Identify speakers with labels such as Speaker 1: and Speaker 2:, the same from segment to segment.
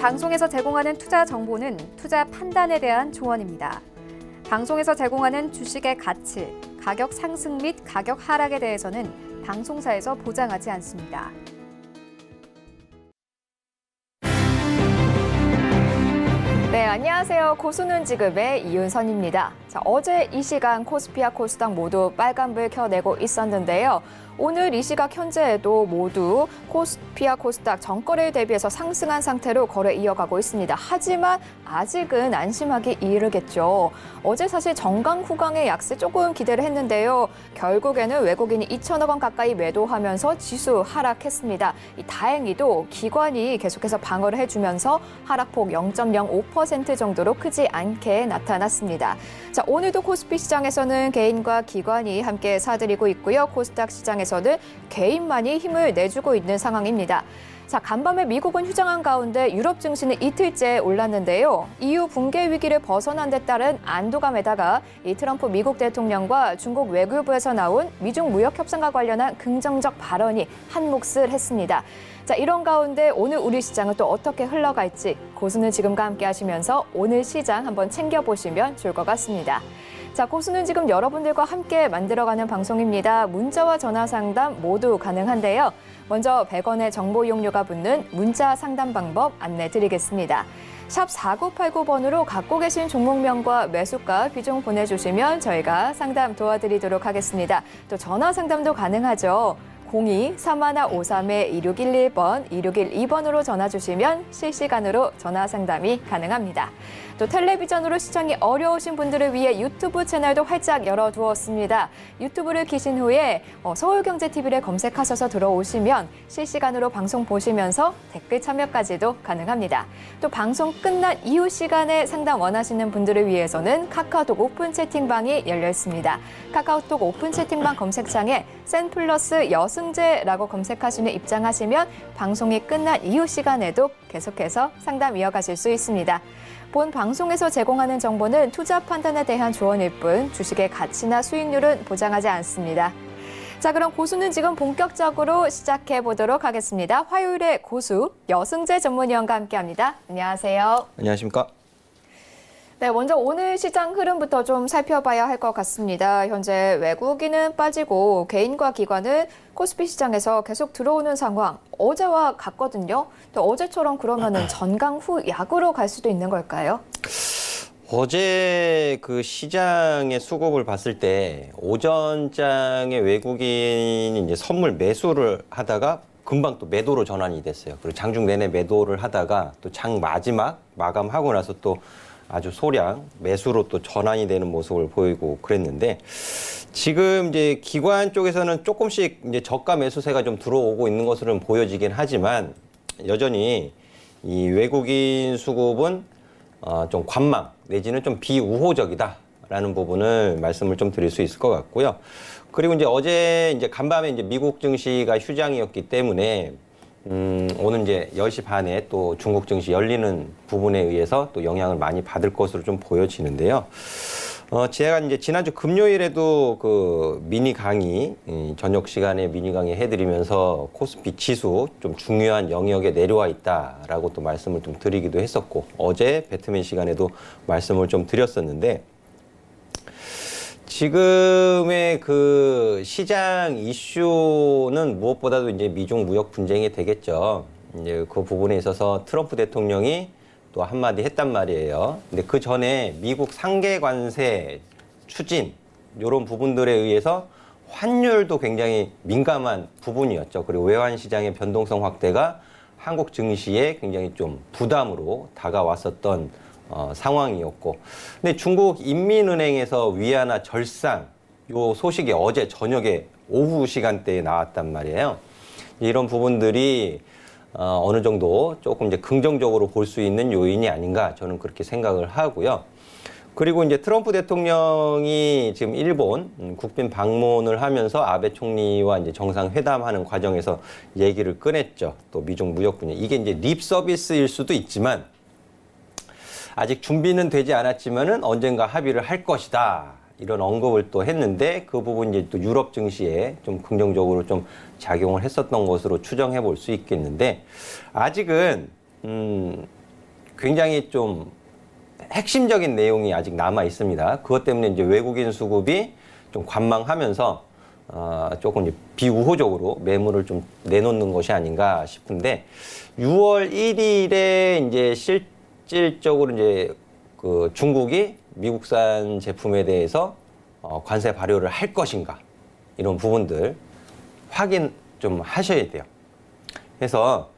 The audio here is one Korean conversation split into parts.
Speaker 1: 방송에서 제공하는 투자 정보는 투자 판단에 대한 조언입니다. 방송에서 제공하는 주식의 가치, 가격 상승 및 가격 하락에 대해서는 방송사에서 보장하지 않습니다. 네, 안녕하세요. 고수는 지급의 이윤선입니다. 자, 어제 이 시간 코스피와 코스닥 모두 빨간불 켜내고 있었는데요. 오늘 이 시각 현재에도 모두 코스피와 코스닥 전거래에 대비해서 상승한 상태로 거래 이어가고 있습니다. 하지만 아직은 안심하기 이르겠죠. 어제 사실 정강 후강의 약세 조금 기대를 했는데요. 결국에는 외국인이 2천억 원 가까이 매도하면서 지수 하락했습니다. 다행히도 기관이 계속해서 방어를 해주면서 하락폭 0.05% 정도로 크지 않게 나타났습니다. 자, 오늘도 코스피 시장에서는 개인과 기관이 함께 사들이고 있고요. 코스닥 시장에서는 개인만이 힘을 내주고 있는 상황입니다. 자, 간밤에 미국은 휴장한 가운데 유럽 증시는 이틀째 올랐는데요. EU 붕괴 위기를 벗어난 데 따른 안도감에다가 이 트럼프 미국 대통령과 중국 외교부에서 나온 미중 무역 협상과 관련한 긍정적 발언이 한몫을 했습니다. 자, 이런 가운데 오늘 우리 시장은 또 어떻게 흘러갈지 고수는 지금과 함께 하시면서 오늘 시장 한번 챙겨보시면 좋을 것 같습니다. 자, 고수는 지금 여러분들과 함께 만들어가는 방송입니다. 문자와 전화 상담 모두 가능한데요. 먼저 100원의 정보 이용료가 붙는 문자 상담 방법 안내드리겠습니다. 샵 4989번으로 갖고 계신 종목명과 매수가 비중 보내주시면 저희가 상담 도와드리도록 하겠습니다. 또 전화 상담도 가능하죠. 02-3153-2611번, 2612번으로 전화 주시면 실시간으로 전화 상담이 가능합니다. 또 텔레비전으로 시청이 어려우신 분들을 위해 유튜브 채널도 활짝 열어두었습니다. 유튜브를 키신 후에 서울경제TV를 검색하셔서 들어오시면 실시간으로 방송 보시면서 댓글 참여까지도 가능합니다. 또 방송 끝난 이후 시간에 상담 원하시는 분들을 위해서는 카카오톡 오픈 채팅방이 열려 있습니다. 카카오톡 오픈 채팅방 검색창에 센플러스 여승재라고 검색하시면 입장하시면 방송이 끝난 이후 시간에도 계속해서 상담 이어가실 수 있습니다. 본 방송에서 제공하는 정보는 투자 판단에 대한 조언일 뿐 주식의 가치나 수익률은 보장하지 않습니다. 자, 그럼 고수는 지금 본격적으로 시작해 보도록 하겠습니다. 화요일에 고수 여승재 전문위원과 함께합니다. 안녕하세요.
Speaker 2: 안녕하십니까?
Speaker 1: 네, 먼저 오늘 시장 흐름부터 좀 살펴봐야 할 것 같습니다. 현재 외국인은 빠지고 개인과 기관은 코스피 시장에서 계속 들어오는 상황, 어제와 같거든요. 또 어제처럼 그러면은 전강 후 약으로 갈 수도 있는 걸까요?
Speaker 2: 어제 그 시장의 수급을 봤을 때 오전장에 외국인이 이제 선물 매수를 하다가 금방 또 매도로 전환이 됐어요. 그리고 장중 내내 매도를 하다가 또 장 마지막 마감하고 나서 또 아주 소량 매수로 또 전환이 되는 모습을 보이고 그랬는데 지금 이제 기관 쪽에서는 조금씩 이제 저가 매수세가 좀 들어오고 있는 것으로는 보여지긴 하지만 여전히 이 외국인 수급은 좀 관망 내지는 좀 비우호적이다라는 부분을 말씀을 좀 드릴 수 있을 것 같고요. 그리고 이제 어제 이제 간밤에 이제 미국 증시가 휴장이었기 때문에 오늘 이제 10시 반에 또 중국 증시 열리는 부분에 의해서 또 영향을 많이 받을 것으로 좀 보여지는데요. 제가 이제 지난주 금요일에도 그 미니 강의, 저녁 시간에 미니 강의 해드리면서 코스피 지수 좀 중요한 영역에 내려와 있다라고 또 말씀을 좀 드리기도 했었고, 어제 배트맨 시간에도 말씀을 좀 드렸었는데, 지금의 그 시장 이슈는 무엇보다도 이제 미중 무역 분쟁이 되겠죠. 이제 그 부분에 있어서 트럼프 대통령이 또 한마디 했단 말이에요. 근데 그 전에 미국 상계 관세 추진 이런 부분들에 의해서 환율도 굉장히 민감한 부분이었죠. 그리고 외환 시장의 변동성 확대가 한국 증시에 굉장히 좀 부담으로 다가왔었던 상황이었고, 근데 중국 인민은행에서 위안화 절상 요 소식이 어제 저녁에 오후 시간대에 나왔단 말이에요. 이런 부분들이 어느 정도 조금 이제 긍정적으로 볼 수 있는 요인이 아닌가 저는 그렇게 생각을 하고요. 그리고 이제 트럼프 대통령이 지금 일본 국빈 방문을 하면서 아베 총리와 이제 정상회담하는 과정에서 얘기를 꺼냈죠. 또 미중 무역 분야 이게 이제 립 서비스일 수도 있지만 아직 준비는 되지 않았지만은 언젠가 합의를 할 것이다. 이런 언급을 또 했는데 그 부분 이제 또 유럽 증시에 좀 긍정적으로 좀 작용을 했었던 것으로 추정해 볼 수 있겠는데 아직은 굉장히 좀 핵심적인 내용이 아직 남아 있습니다. 그것 때문에 이제 외국인 수급이 좀 관망하면서 조금 이제 비우호적으로 매물을 좀 내놓는 것이 아닌가 싶은데 6월 1일에 이제 실질적으로 이제 그 중국이 미국산 제품에 대해서 관세 발효를 할 것인가 이런 부분들 확인 좀 하셔야 돼요. 그래서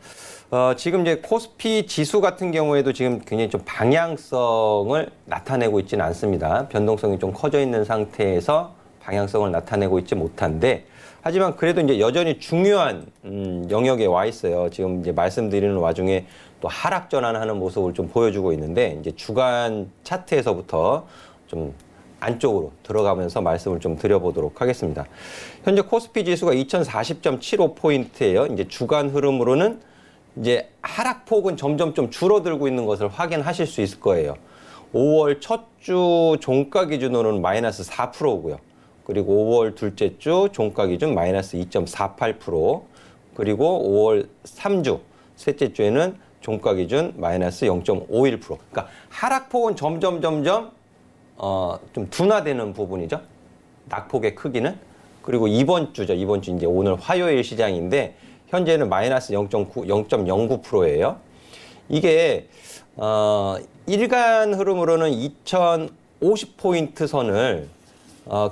Speaker 2: 지금 이제 코스피 지수 같은 경우에도 지금 굉장히 좀 방향성을 나타내고 있지는 않습니다. 변동성이 좀 커져 있는 상태에서 방향성을 나타내고 있지 못한데, 하지만 그래도 이제 여전히 중요한 영역에 와 있어요. 지금 이제 말씀드리는 와중에 또 하락 전환하는 모습을 좀 보여주고 있는데, 이제 주간 차트에서부터 좀 안쪽으로 들어가면서 말씀을 좀 드려보도록 하겠습니다. 현재 코스피 지수가 2040.75포인트예요. 이제 주간 흐름으로는 이제 하락폭은 점점 좀 줄어들고 있는 것을 확인하실 수 있을 거예요. 5월 첫 주 종가 기준으로는 마이너스 4%고요. 그리고 5월 둘째 주 종가 기준 마이너스 2.48%, 그리고 5월 3주 셋째 주에는 종가 기준 마이너스 0.51%. 그러니까 하락폭은 점점 좀 둔화되는 부분이죠. 낙폭의 크기는. 그리고 이번 주 이제 오늘 화요일 시장인데 현재는 마이너스 0.09%예요. 이게 일간 흐름으로는 2050포인트 선을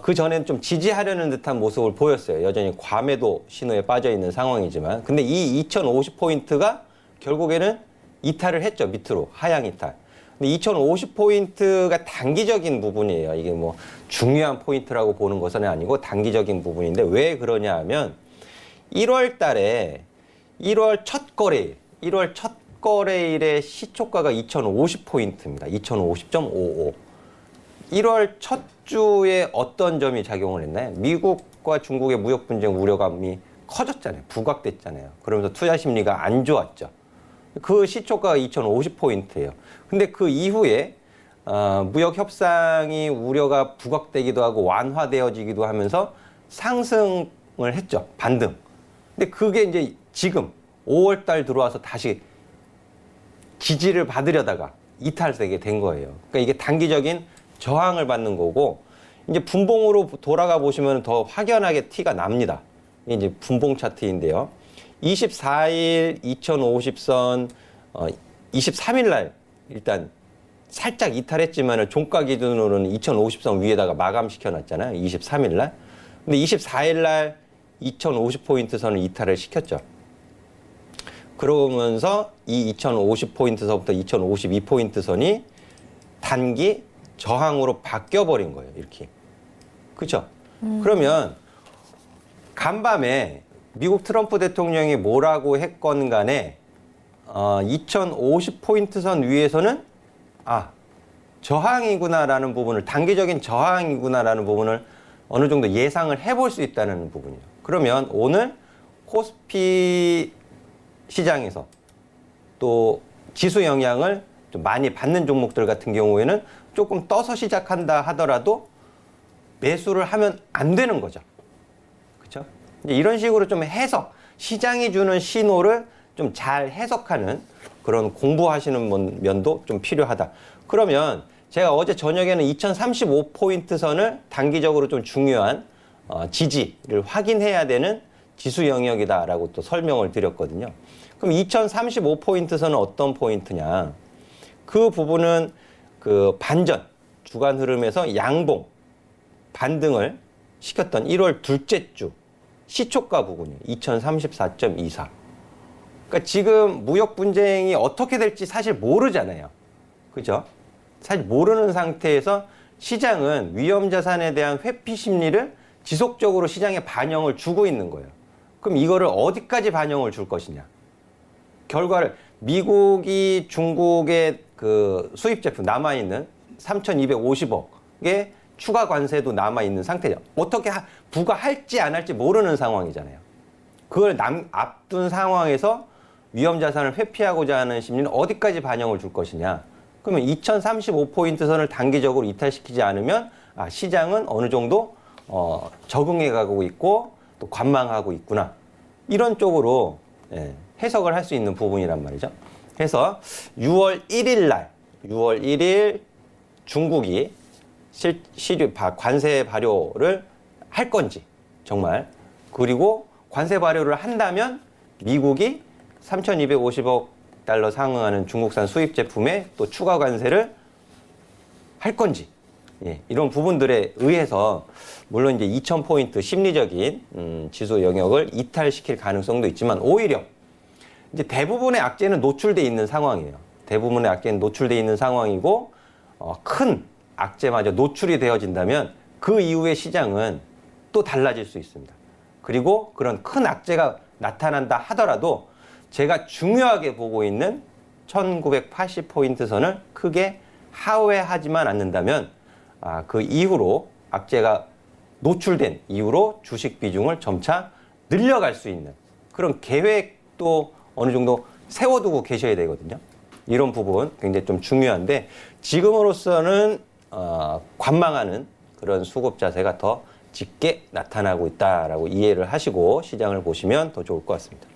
Speaker 2: 그 전에는 좀 지지하려는 듯한 모습을 보였어요. 여전히 과매도 신호에 빠져 있는 상황이지만, 근데 이 2050포인트가 결국에는 이탈을 했죠. 밑으로 하향 이탈. 근데 2050포인트가 단기적인 부분이에요. 이게 뭐 중요한 포인트라고 보는 것은 아니고 단기적인 부분인데, 왜 그러냐 하면 1월 달에 1월 첫 거래일의 시초가가 2050포인트입니다. 2050.55. 1월 첫 주에 어떤 점이 작용을 했나요? 미국과 중국의 무역 분쟁 우려감이 커졌잖아요. 부각됐잖아요. 그러면서 투자 심리가 안 좋았죠. 그 시초가가 2050포인트예요. 근데 그 이후에 무역 협상이 우려가 부각되기도 하고 완화되어지기도 하면서 상승을 했죠. 반등. 근데 그게 이제 지금 5월 달 들어와서 다시 지지를 받으려다가 이탈되게 된 거예요. 그러니까 이게 단기적인 저항을 받는 거고, 이제 분봉으로 돌아가 보시면 더 확연하게 티가 납니다. 이게 이제 분봉 차트인데요. 24일 2050선, 23일 날 일단 살짝 이탈했지만 종가 기준으로는 2050선 위에다가 마감시켜 놨잖아요. 23일 날. 근데 24일 날 2050포인트 선을 이탈을 시켰죠. 그러면서 이 2050포인트서부터 2052포인트 선이 단기 저항으로 바뀌어버린 거예요. 이렇게. 그렇죠? 그러면 간밤에 미국 트럼프 대통령이 뭐라고 했건 간에 2050포인트 선 위에서는 저항이구나라는 부분을, 단기적인 저항이구나라는 부분을 어느 정도 예상을 해볼 수 있다는 부분이에요. 그러면 오늘 코스피 시장에서 또 지수 영향을 좀 많이 받는 종목들 같은 경우에는 조금 떠서 시작한다 하더라도 매수를 하면 안 되는 거죠. 그렇죠? 이런 식으로 좀 해석, 시장이 주는 신호를 좀 잘 해석하는 그런 공부하시는 면도 좀 필요하다. 그러면 제가 어제 저녁에는 2035포인트 선을 단기적으로 좀 중요한 지지를 확인해야 되는 지수 영역이다라고 또 설명을 드렸거든요. 그럼 2035포인트 선은 어떤 포인트냐? 그 부분은 그 반전, 주간 흐름에서 양봉, 반등을 시켰던 1월 둘째 주 시초가 부분이에요. 2034.24. 그러니까 지금 무역 분쟁이 어떻게 될지 사실 모르잖아요. 그죠? 사실 모르는 상태에서 시장은 위험 자산에 대한 회피 심리를 지속적으로 시장에 반영을 주고 있는 거예요. 그럼 이거를 어디까지 반영을 줄 것이냐? 결과를 미국이 중국의 그 수입 제품 남아있는 3,250억의 추가 관세도 남아있는 상태죠. 어떻게 부과할지 안 할지 모르는 상황이잖아요. 그걸 앞둔 상황에서 위험 자산을 회피하고자 하는 심리는 어디까지 반영을 줄 것이냐. 그러면 2035포인트 선을 단기적으로 이탈시키지 않으면 시장은 어느 정도 적응해 가고 있고 또 관망하고 있구나. 이런 쪽으로 해석을 할 수 있는 부분이란 말이죠. 해서 6월 1일 중국이 관세 발효를 할 건지 정말, 그리고 관세 발효를 한다면 미국이 3,250억 달러 상응하는 중국산 수입 제품에 또 추가 관세를 할 건지, 이런 부분들에 의해서 물론 이제 2,000포인트 심리적인 지수 영역을 이탈시킬 가능성도 있지만, 오히려 이제 대부분의 악재는 노출돼 있는 상황이에요. 대부분의 악재는 노출돼 있는 상황이고, 큰 악재마저 노출이 되어진다면 그 이후의 시장은 또 달라질 수 있습니다. 그리고 그런 큰 악재가 나타난다 하더라도 제가 중요하게 보고 있는 1980포인트 선을 크게 하회하지만 않는다면, 그 이후로 악재가 노출된 이후로 주식 비중을 점차 늘려갈 수 있는 그런 계획도 어느 정도 세워두고 계셔야 되거든요. 이런 부분 굉장히 좀 중요한데, 지금으로서는 관망하는 그런 수급 자세가 더 짙게 나타나고 있다라고 이해를 하시고 시장을 보시면 더 좋을 것 같습니다.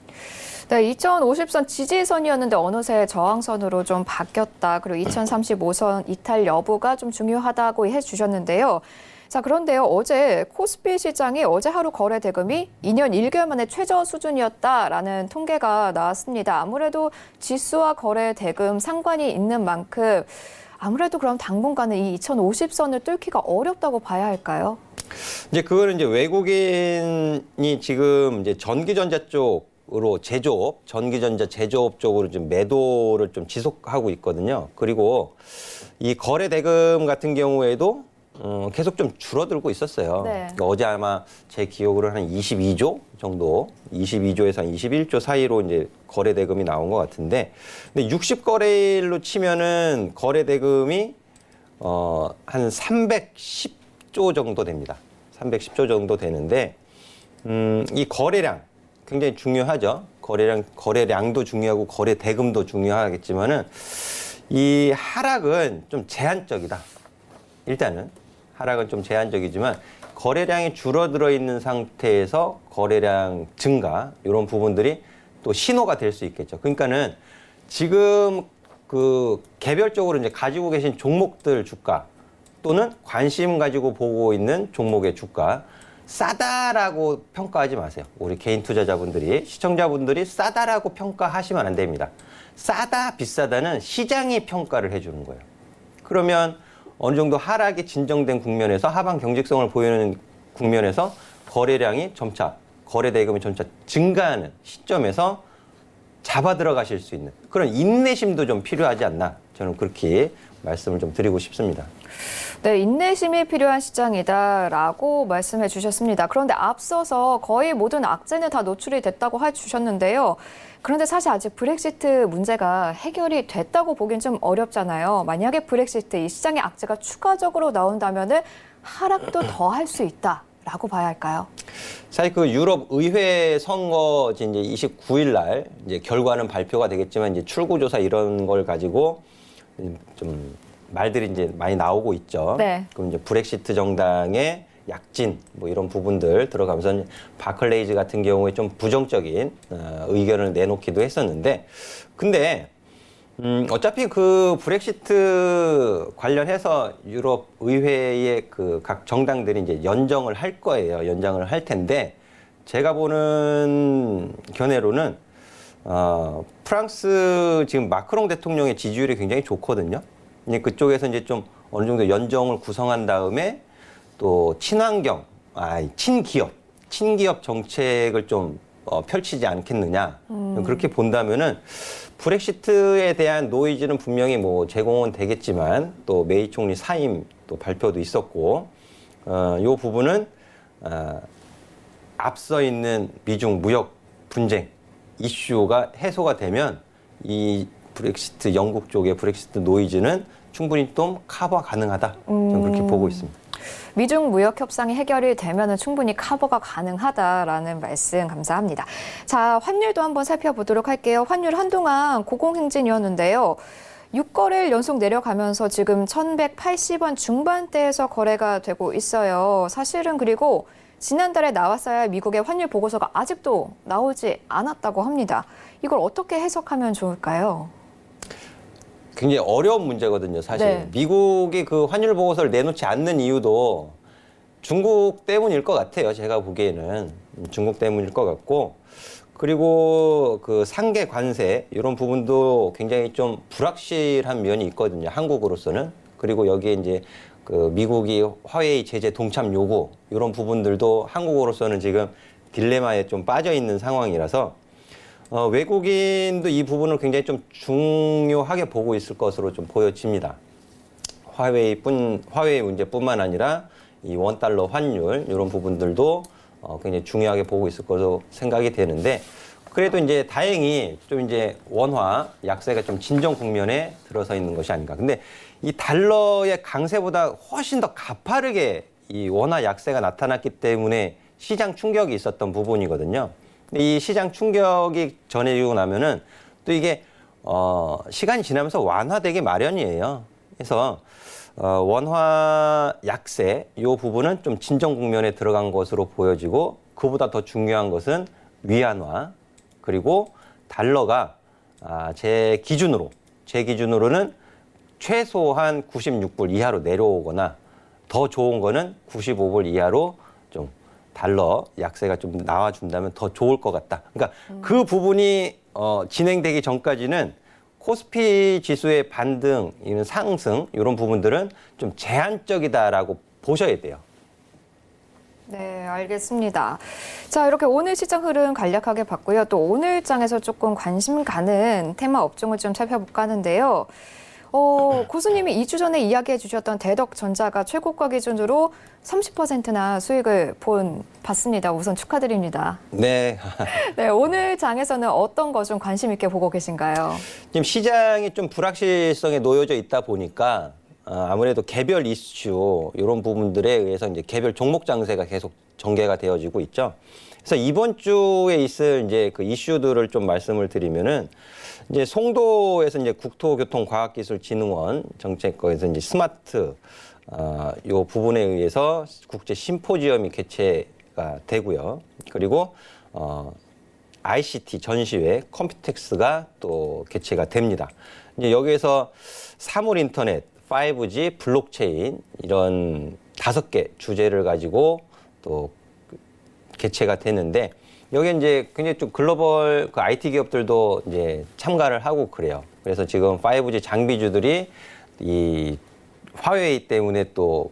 Speaker 1: 네, 2050선 지지선이었는데 어느새 저항선으로 좀 바뀌었다. 그리고 2035선 이탈 여부가 좀 중요하다고 해주셨는데요. 자, 그런데요, 어제 코스피 시장이 어제 하루 거래 대금이 2년 1개월 만에 최저 수준이었다라는 통계가 나왔습니다. 아무래도 지수와 거래 대금 상관이 있는 만큼 아무래도 그럼 당분간은 이 2050선을 뚫기가 어렵다고 봐야 할까요?
Speaker 2: 이제 그거는 이제 외국인이 지금 이제 전기전자 쪽으로 전기전자 제조업 쪽으로 좀 매도를 좀 지속하고 있거든요. 그리고 이 거래 대금 같은 경우에도 계속 좀 줄어들고 있었어요.
Speaker 1: 네.
Speaker 2: 그러니까 어제 아마 제 기억으로 한 22조 정도, 22조에서 한 21조 사이로 이제 거래 대금이 나온 것 같은데, 근데 60거래일로 치면은 거래 대금이 한 310조 정도 됩니다. 310조 정도 되는데, 이 거래량 굉장히 중요하죠. 거래량도 중요하고 거래 대금도 중요하겠지만은 이 하락은 좀 제한적이다. 일단은 하락은 좀 제한적이지만 거래량이 줄어들어 있는 상태에서 거래량 증가, 이런 부분들이 또 신호가 될 수 있겠죠. 그러니까는 지금 그 개별적으로 이제 가지고 계신 종목들 주가 또는 관심 가지고 보고 있는 종목의 주가, 싸다라고 평가하지 마세요. 우리 개인 투자자분들이, 시청자분들이 싸다라고 평가하시면 안 됩니다. 싸다, 비싸다는 시장이 평가를 해주는 거예요. 그러면 어느 정도 하락이 진정된 국면에서, 하방 경직성을 보이는 국면에서 거래량이 점차, 거래 대금이 점차 증가하는 시점에서 잡아 들어가실 수 있는 그런 인내심도 좀 필요하지 않나, 저는 그렇게 말씀을 좀 드리고 싶습니다.
Speaker 1: 네, 인내심이 필요한 시장이다라고 말씀해 주셨습니다. 그런데 앞서서 거의 모든 악재는 다 노출이 됐다고 해주셨는데요. 그런데 사실 아직 브렉시트 문제가 해결이 됐다고 보기엔 좀 어렵잖아요. 만약에 브렉시트, 이 시장의 악재가 추가적으로 나온다면은 하락도 더 할 수 있다라고 봐야 할까요?
Speaker 2: 사실 그 유럽 의회 선거 이제 29일 날 이제 결과는 발표가 되겠지만, 이제 출구조사 이런 걸 가지고 좀 말들이 이제 많이 나오고 있죠.
Speaker 1: 네.
Speaker 2: 그럼 이제 브렉시트 정당의 약진 뭐 이런 부분들 들어가면서 바클레이즈 같은 경우에 좀 부정적인 의견을 내놓기도 했었는데, 근데 어차피 그 브렉시트 관련해서 유럽 의회의 그 각 정당들이 이제 연정을 할 거예요. 연장을 할 텐데, 제가 보는 견해로는 프랑스 지금 마크롱 대통령의 지지율이 굉장히 좋거든요. 그쪽에서 이제 좀 어느 정도 연정을 구성한 다음에 또 친환경, 친기업 정책을 좀 펼치지 않겠느냐. 그렇게 본다면은 브렉시트에 대한 노이즈는 분명히 뭐 제공은 되겠지만, 또 메이 총리 사임 또 발표도 있었고, 요 부분은 앞서 있는 미중 무역 분쟁 이슈가 해소가 되면 이 브렉시트, 영국 쪽의 브렉시트 노이즈는 충분히 좀 커버 가능하다. 저는 그렇게 보고 있습니다.
Speaker 1: 미중 무역 협상이 해결이 되면 충분히 커버가 가능하다라는 말씀 감사합니다. 자, 환율도 한번 살펴보도록 할게요. 환율 한동안 고공행진이었는데요. 6거래일 연속 내려가면서 지금 1,180원 중반대에서 거래가 되고 있어요. 사실은 그리고 지난달에 나왔어야 할 미국의 환율 보고서가 아직도 나오지 않았다고 합니다. 이걸 어떻게 해석하면 좋을까요?
Speaker 2: 굉장히 어려운 문제거든요, 사실.
Speaker 1: 네.
Speaker 2: 미국이 그 환율 보고서를 내놓지 않는 이유도 중국 때문일 것 같아요. 제가 보기에는 중국 때문일 것 같고, 그리고 그 상계 관세 이런 부분도 굉장히 좀 불확실한 면이 있거든요. 한국으로서는. 그리고 여기에 이제 그 미국이 화웨이 제재 동참 요구 이런 부분들도 한국으로서는 지금 딜레마에 좀 빠져 있는 상황이라서 외국인도 이 부분을 굉장히 좀 중요하게 보고 있을 것으로 좀 보여집니다. 화웨이 문제뿐만 아니라 이 원달러 환율 이런 부분들도 굉장히 중요하게 보고 있을 것으로 생각이 되는데, 그래도 이제 다행히 좀 이제 원화 약세가 좀 진정 국면에 들어서 있는 것이 아닌가. 근데 이 달러의 강세보다 훨씬 더 가파르게 이 원화 약세가 나타났기 때문에 시장 충격이 있었던 부분이거든요. 근데 이 시장 충격이 전해지고 나면은 또 이게 시간이 지나면서 완화되기 마련이에요. 그래서 원화 약세 이 부분은 좀 진정 국면에 들어간 것으로 보여지고, 그보다 더 중요한 것은 위안화, 그리고 달러가 제 기준으로는 최소한 96불 이하로 내려오거나, 더 좋은 거는 95불 이하로 좀 달러 약세가 좀 나와준다면 더 좋을 것 같다. 그러니까 그 부분이 진행되기 전까지는 코스피 지수의 반등, 이런 상승 이런 부분들은 좀 제한적이다라고 보셔야 돼요.
Speaker 1: 네, 알겠습니다. 자, 이렇게 오늘 시장 흐름 간략하게 봤고요. 또 오늘 장에서 조금 관심 가는 테마 업종을 좀 살펴볼까 하는데요. 고수님이 2주 전에 이야기해 주셨던 대덕전자가 최고가 기준으로 30%나 수익을 봤습니다. 우선 축하드립니다.
Speaker 2: 네.
Speaker 1: 네, 오늘 장에서는 어떤 거 좀 관심 있게 보고 계신가요?
Speaker 2: 지금 시장이 좀 불확실성에 놓여져 있다 보니까 아무래도 개별 이슈 이런 부분들에 의해서 이제 개별 종목 장세가 계속 전개가 되어지고 있죠. 그래서 이번 주에 있을 이제 그 이슈들을 좀 말씀을 드리면은, 이제 송도에서 이제 국토교통과학기술진흥원 정책과에서 이제 스마트 요 부분에 의해서 국제 심포지엄이 개최가 되고요. 그리고 ICT 전시회 컴퓨텍스가 또 개최가 됩니다. 이제 여기에서 사물 인터넷, 5G, 블록체인 이런 5개 주제를 가지고 또 개최가 되는데, 여기 이제 굉장히 좀 글로벌 그 IT 기업들도 이제 참가를 하고 그래요. 그래서 지금 5G 장비주들이 이 화웨이 때문에 또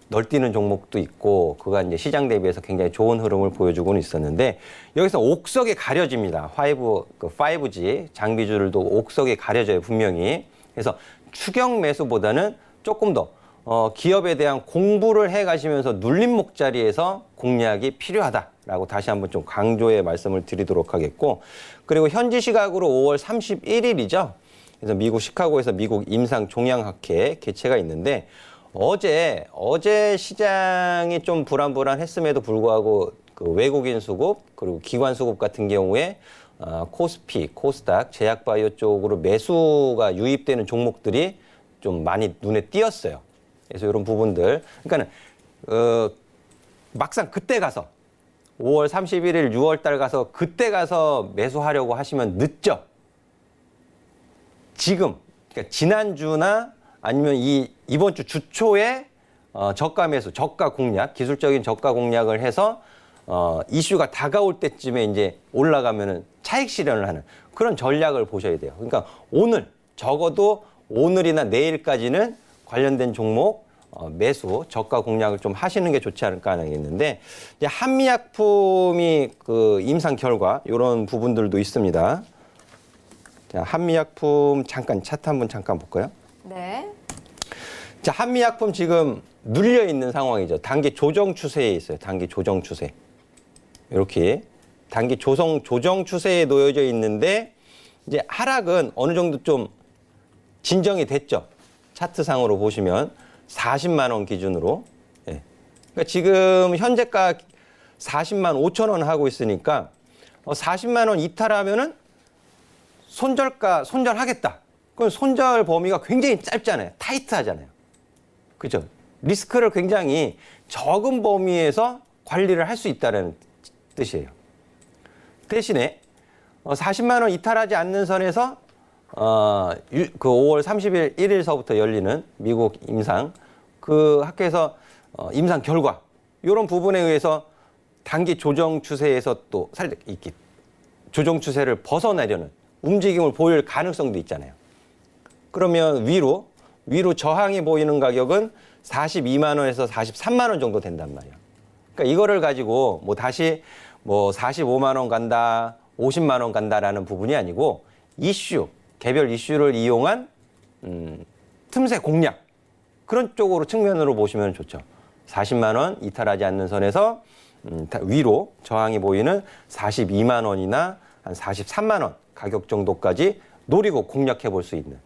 Speaker 2: 널뛰는 종목도 있고, 그가 이제 시장 대비해서 굉장히 좋은 흐름을 보여주고는 있었는데, 여기서 옥석이 가려집니다. 5G 장비주들도 옥석이 가려져요, 분명히. 그래서 추격 매수보다는 조금 더 기업에 대한 공부를 해 가시면서 눌림목 자리에서 공략이 필요하다라고 다시 한번 좀 강조의 말씀을 드리도록 하겠고, 그리고 현지 시각으로 5월 31일이죠. 그래서 미국 시카고에서 미국 임상 종양학회 개최가 있는데, 어제 시장이 좀 불안했음에도 불구하고 그 외국인 수급 그리고 기관 수급 같은 경우에 코스피, 코스닥, 제약바이오 쪽으로 매수가 유입되는 종목들이 좀 많이 눈에 띄었어요. 그래서 이런 부분들, 그러니까는 막상 그때 가서 5월 31일, 6월 달 가서 그때 가서 매수하려고 하시면 늦죠. 지금, 그러니까 지난주나 아니면 이번 주 주초에 저가 매수, 저가 공략, 기술적인 저가 공략을 해서 이슈가 다가올 때쯤에 이제 올라가면은 차익 실현을 하는 그런 전략을 보셔야 돼요. 그러니까 오늘, 적어도 오늘이나 내일까지는 관련된 종목 매수, 저가 공략을 좀 하시는 게 좋지 않을까 하겠는데, 이제 한미약품이 그 임상 결과 이런 부분들도 있습니다. 자, 한미약품 잠깐 차트 한번 잠깐 볼까요?
Speaker 1: 네.
Speaker 2: 자, 한미약품 지금 눌려 있는 상황이죠. 단기 조정 추세에 있어요. 단기 조정 추세. 이렇게 단기 조정 추세에 놓여져 있는데, 이제 하락은 어느 정도 좀 진정이 됐죠. 차트상으로 보시면 40만 원 기준으로. 예. 그러니까 지금 현재가 40만 5천 원 하고 있으니까 40만 원 이탈하면은 손절하겠다. 그럼 손절 범위가 굉장히 짧잖아요. 타이트하잖아요. 그죠? 리스크를 굉장히 적은 범위에서 관리를 할 수 있다는 뜻이에요. 대신에 40만 원 이탈하지 않는 선에서 그 5월 30일 1일서부터 열리는 미국 임상 그 학회에서 임상 결과 이런 부분에 의해서 단기 조정 추세에서 또 살짝 이렇게 조정 추세를 벗어나려는 움직임을 보일 가능성도 있잖아요. 그러면 위로 저항이 보이는 가격은 42만 원에서 43만 원 정도 된단 말이에요. 그러니까 이거를 가지고 뭐 다시 뭐 45만 원 간다, 50만 원 간다라는 부분이 아니고 개별 이슈를 이용한 틈새 공략 그런 쪽으로 측면으로 보시면 좋죠. 40만 원 이탈하지 않는 선에서 위로 저항이 보이는 42만 원이나 한 43만 원 가격 정도까지 노리고 공략해 볼 수 있는.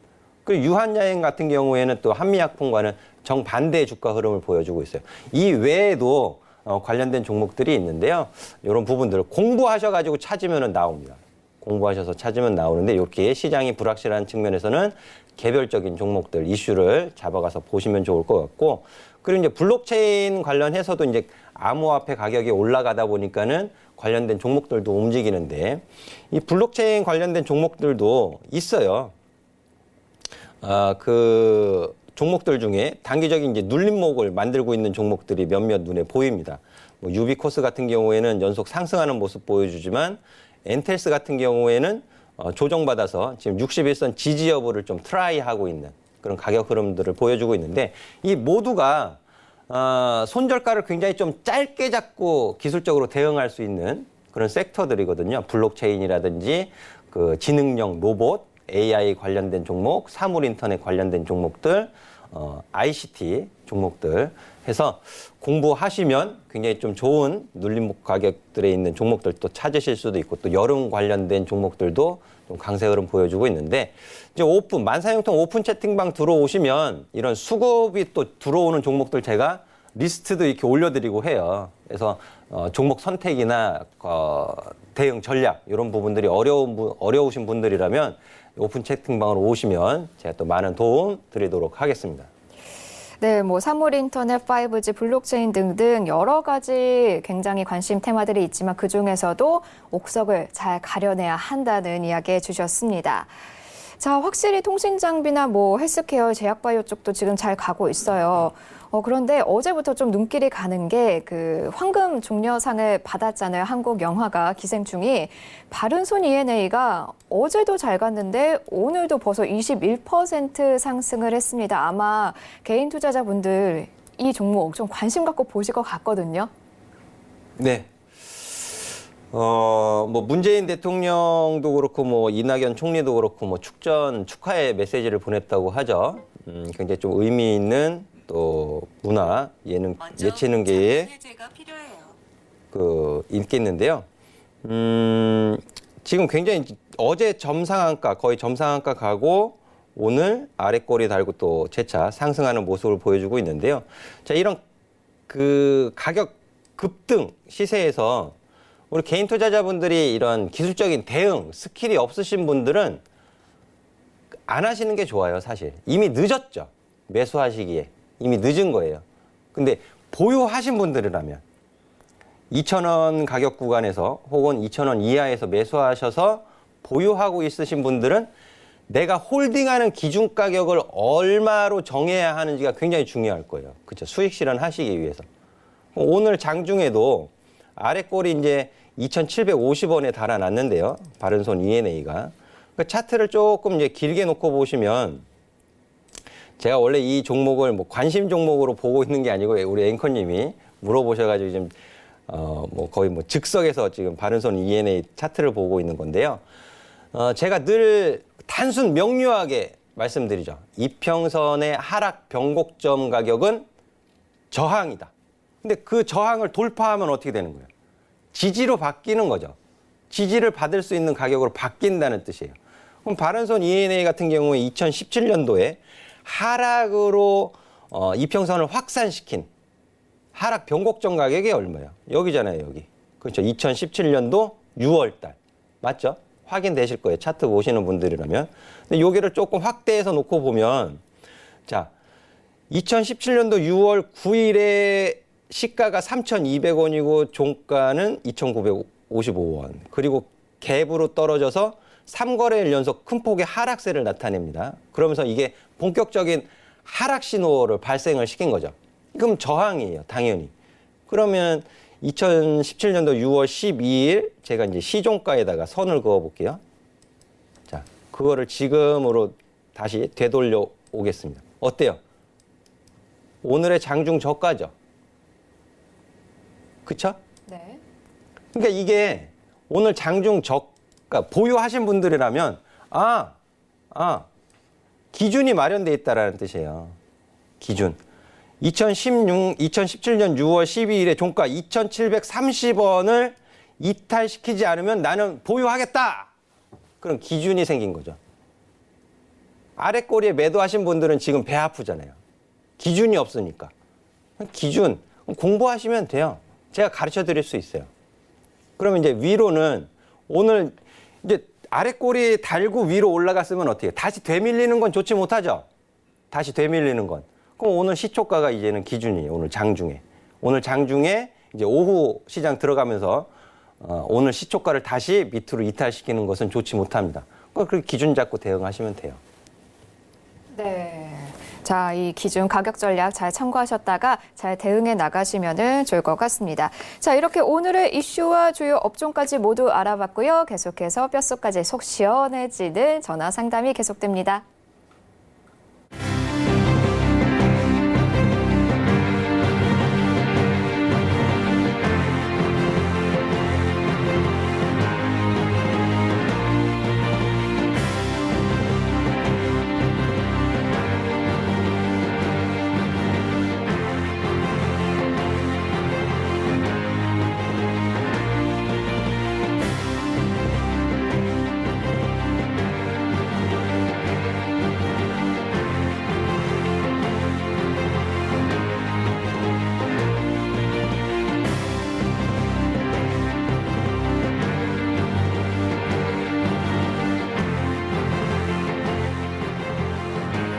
Speaker 2: 그 유한야행 같은 경우에는 또 한미약품과는 정반대의 주가 흐름을 보여주고 있어요. 이 외에도 관련된 종목들이 있는데요. 이런 부분들을 공부하셔가지고 찾으면 나옵니다. 공부하셔서 찾으면 나오는데 이렇게 시장이 불확실한 측면에서는 개별적인 종목들 이슈를 잡아가서 보시면 좋을 것 같고 그리고 이제 블록체인 관련해서도 이제 암호화폐 가격이 올라가다 보니까는 관련된 종목들도 움직이는데 이 블록체인 관련된 종목들도 있어요. 그 종목들 중에 단기적인 이제 눌림목을 만들고 있는 종목들이 몇몇 눈에 보입니다. 뭐 유비코스 같은 경우에는 연속 상승하는 모습 보여주지만 엔텔스 같은 경우에는 조정받아서 지금 61선 지지 여부를 좀 트라이하고 있는 그런 가격 흐름들을 보여주고 있는데 이 모두가 손절가를 굉장히 좀 짧게 잡고 기술적으로 대응할 수 있는 그런 섹터들이거든요. 블록체인이라든지 그 지능형 로봇, AI 관련된 종목, 사물인터넷 관련된 종목들, ICT 종목들 해서 공부하시면 굉장히 좀 좋은 눌림목 가격들에 있는 종목들 또 찾으실 수도 있고 또 여름 관련된 종목들도 좀 강세 흐름 보여주고 있는데 이제 만사형통 오픈 채팅방 들어오시면 이런 수급이 또 들어오는 종목들 제가 리스트도 이렇게 올려드리고 해요. 그래서 종목 선택이나 대응 전략 이런 부분들이 어려우신 분들이라면 오픈 채팅방으로 오시면 제가 또 많은 도움 드리도록 하겠습니다.
Speaker 1: 네, 뭐 사물인터넷, 5G, 블록체인 등등 여러 가지 굉장히 관심 테마들이 있지만 그중에서도 옥석을 잘 가려내야 한다는 이야기 해주셨습니다. 자, 확실히 통신장비나 뭐 헬스케어, 제약바이오 쪽도 지금 잘 가고 있어요. 그런데 어제부터 좀 눈길이 가는 게 그 황금 종려상을 받았잖아요. 한국 영화가 기생충이. 바른손 ENA가 어제도 잘 갔는데 오늘도 벌써 21% 상승을 했습니다. 아마 개인 투자자분들 이 종목 좀 관심 갖고 보실 것 같거든요.
Speaker 2: 네. 뭐 문재인 대통령도 그렇고 뭐 이낙연 총리도 그렇고 뭐 축하의 메시지를 보냈다고 하죠. 굉장히 좀 의미 있는 또 문화, 예체능계에 그 있겠는데요. 지금 굉장히 어제 점상한가 거의 점상한가 가고 오늘 아래꼬리 달고 또 재차 상승하는 모습을 보여주고 있는데요. 자, 이런 그 가격 급등 시세에서 우리 개인 투자자분들이 이런 기술적인 대응 스킬이 없으신 분들은 안 하시는 게 좋아요, 사실. 이미 늦었죠. 매수하시기에. 이미 늦은 거예요. 근데 보유하신 분들이라면 2,000원 가격 구간에서 혹은 2,000원 이하에서 매수하셔서 보유하고 있으신 분들은 내가 홀딩하는 기준 가격을 얼마로 정해야 하는지가 굉장히 중요할 거예요. 그렇죠? 수익 실현하시기 위해서. 오늘 장중에도 아래꼴이 이제 2,750원에 달아났는데요. 바른손 ENA가. 그 차트를 조금 이제 길게 놓고 보시면 제가 원래 이 종목을 뭐 관심 종목으로 보고 있는 게 아니고 우리 앵커님이 물어보셔가지고 지금 뭐 거의 뭐 즉석에서 지금 바른손 ENA 차트를 보고 있는 건데요. 제가 늘 단순 명료하게 말씀드리죠. 이평선의 하락 변곡점 가격은 저항이다. 근데 그 저항을 돌파하면 어떻게 되는 거예요? 지지로 바뀌는 거죠. 지지를 받을 수 있는 가격으로 바뀐다는 뜻이에요. 그럼 바른손 ENA 같은 경우에 2017년도에 하락으로 이평선을 확산시킨 하락 변곡점 가격이 얼마예요? 여기잖아요, 여기. 그렇죠. 2017년도 6월 달. 맞죠? 확인되실 거예요. 차트 보시는 분들이라면. 근데 여기를 조금 확대해서 놓고 보면 자, 2017년도 6월 9일에 시가가 3,200원이고 종가는 2,955원. 그리고 갭으로 떨어져서 3거래일 연속 큰 폭의 하락세를 나타냅니다. 그러면서 이게 본격적인 하락 신호를 발생을 시킨 거죠. 그럼 저항이에요, 당연히. 그러면 2017년도 6월 12일 제가 이제 시종가에다가 선을 그어 볼게요. 자, 그거를 지금으로 다시 되돌려 오겠습니다. 어때요? 오늘의 장중 저가죠. 그쵸?
Speaker 1: 네.
Speaker 2: 그러니까 이게 오늘 장중 저가 보유하신 분들이라면 기준이 마련돼 있다라는 뜻이에요. 기준. 2017년 6월 12일에 종가 2,730원을 이탈시키지 않으면 나는 보유하겠다. 그런 기준이 생긴 거죠. 아래 꼬리에 매도하신 분들은 지금 배 아프잖아요. 기준이 없으니까. 기준 공부하시면 돼요. 제가 가르쳐 드릴 수 있어요. 그러면 이제 위로는 오늘 이제 아래 꼬리에 달고 위로 올라갔으면 어떻게 해요? 다시 되밀리는 건 좋지 못하죠? 다시 되밀리는 건. 그럼 오늘 시초가가 이제는 기준이에요. 오늘 장중에. 오늘 장중에 이제 오후 시장 들어가면서 오늘 시초가를 다시 밑으로 이탈시키는 것은 좋지 못합니다. 그 기준 잡고 대응하시면 돼요.
Speaker 1: 네. 자, 이 기준 가격 전략 잘 참고하셨다가 잘 대응해 나가시면 좋을 것 같습니다. 자, 이렇게 오늘의 이슈와 주요 업종까지 모두 알아봤고요. 계속해서 뼛속까지 속 시원해지는 전화 상담이 계속됩니다.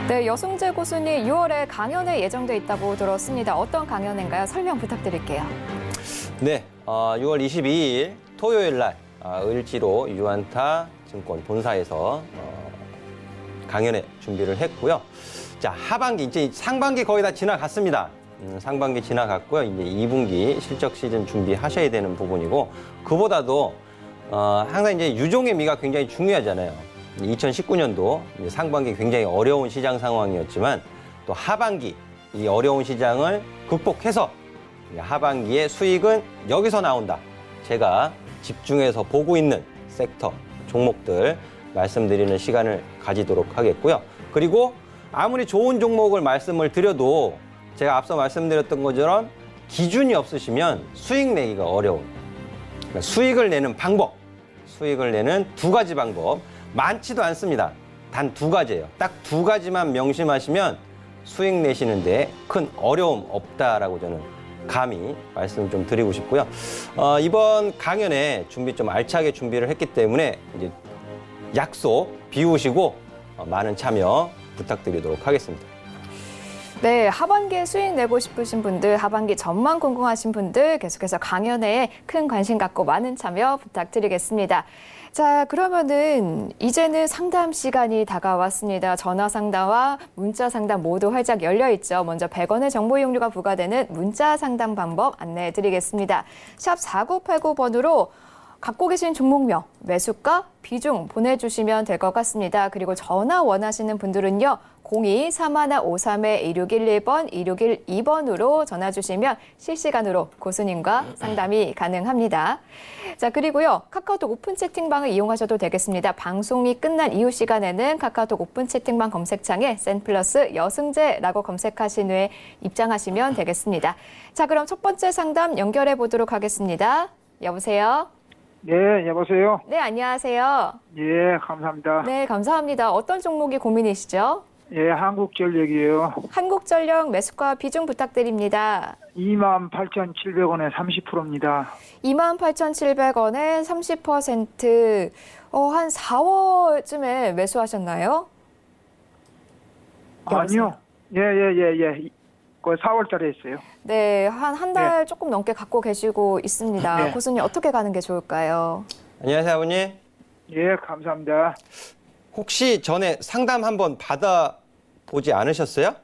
Speaker 1: 네, 여승재 고수님 6월에 강연회 예정돼 있다고 들었습니다. 어떤 강연회인가요? 설명 부탁드릴게요.
Speaker 2: 네, 6월 22일 토요일 날 을지로 유안타 증권 본사에서 강연회 준비를 했고요. 자, 하반기 이제 상반기 거의 다 지나갔습니다. 상반기 지나갔고요. 이제 2분기 실적 시즌 준비하셔야 되는 부분이고 그보다도 항상 이제 유종의 미가 굉장히 중요하잖아요. 2019년도 상반기 굉장히 어려운 시장 상황이었지만 또 하반기 이 어려운 시장을 극복해서 하반기에 수익은 여기서 나온다. 제가 집중해서 보고 있는 섹터, 종목들 말씀드리는 시간을 가지도록 하겠고요. 그리고 아무리 좋은 종목을 말씀을 드려도 제가 앞서 말씀드렸던 것처럼 기준이 없으시면 수익 내기가 어려운. 그러니까 수익을 내는 방법, 수익을 내는 두 가지 방법. 많지도 않습니다. 단 두 가지예요. 딱 두 가지만 명심하시면 수익 내시는데 큰 어려움 없다라고 저는 감히 말씀 좀 드리고 싶고요. 이번 강연에 준비 좀 알차게 준비를 했기 때문에 이제 약속 비우시고 많은 참여 부탁드리도록 하겠습니다.
Speaker 1: 네, 하반기에 수익 내고 싶으신 분들, 하반기 전망 궁금하신 분들 계속해서 강연회에 큰 관심 갖고 많은 참여 부탁드리겠습니다. 자, 그러면은 이제는 상담 시간이 다가왔습니다. 전화 상담과 문자 상담 모두 활짝 열려 있죠. 먼저 100원의 정보 이용료가 부과되는 문자 상담 방법 안내해 드리겠습니다. 샵 4989번으로 갖고 계신 종목명, 매수가, 비중 보내주시면 될 것 같습니다. 그리고 전화 원하시는 분들은요. 02-3153-2611번, 2612번으로 전화 주시면 실시간으로 고수님과 상담이 가능합니다. 자, 그리고요. 카카오톡 오픈 채팅방을 이용하셔도 되겠습니다. 방송이 끝난 이후 시간에는 카카오톡 오픈 채팅방 검색창에 센플러스 여승재라고 검색하신 후에 입장하시면 되겠습니다. 자, 그럼 첫 번째 상담 연결해 보도록 하겠습니다. 여보세요?
Speaker 3: 네, 여보세요?
Speaker 1: 네, 안녕하세요.
Speaker 3: 예, 감사합니다.
Speaker 1: 네, 감사합니다. 어떤 종목이 고민이시죠?
Speaker 3: 예, 한국전력이에요.
Speaker 1: 한국전력 매수가 비중 부탁드립니다.
Speaker 3: 28,700원에 30%입니다.
Speaker 1: 28,700원에 30%, 한 4월쯤에 매수하셨나요?
Speaker 3: 아니요. 예. 그 4월 달에 했어요.
Speaker 1: 네, 한 달 조금 넘게 갖고 계시고 있습니다.
Speaker 3: 네.
Speaker 1: 고수님 어떻게 가는 게 좋을까요?
Speaker 2: 안녕하세요, 아버님.
Speaker 3: 예, 감사합니다.
Speaker 2: 혹시 전에 상담 한번 받아보지 않으셨어요?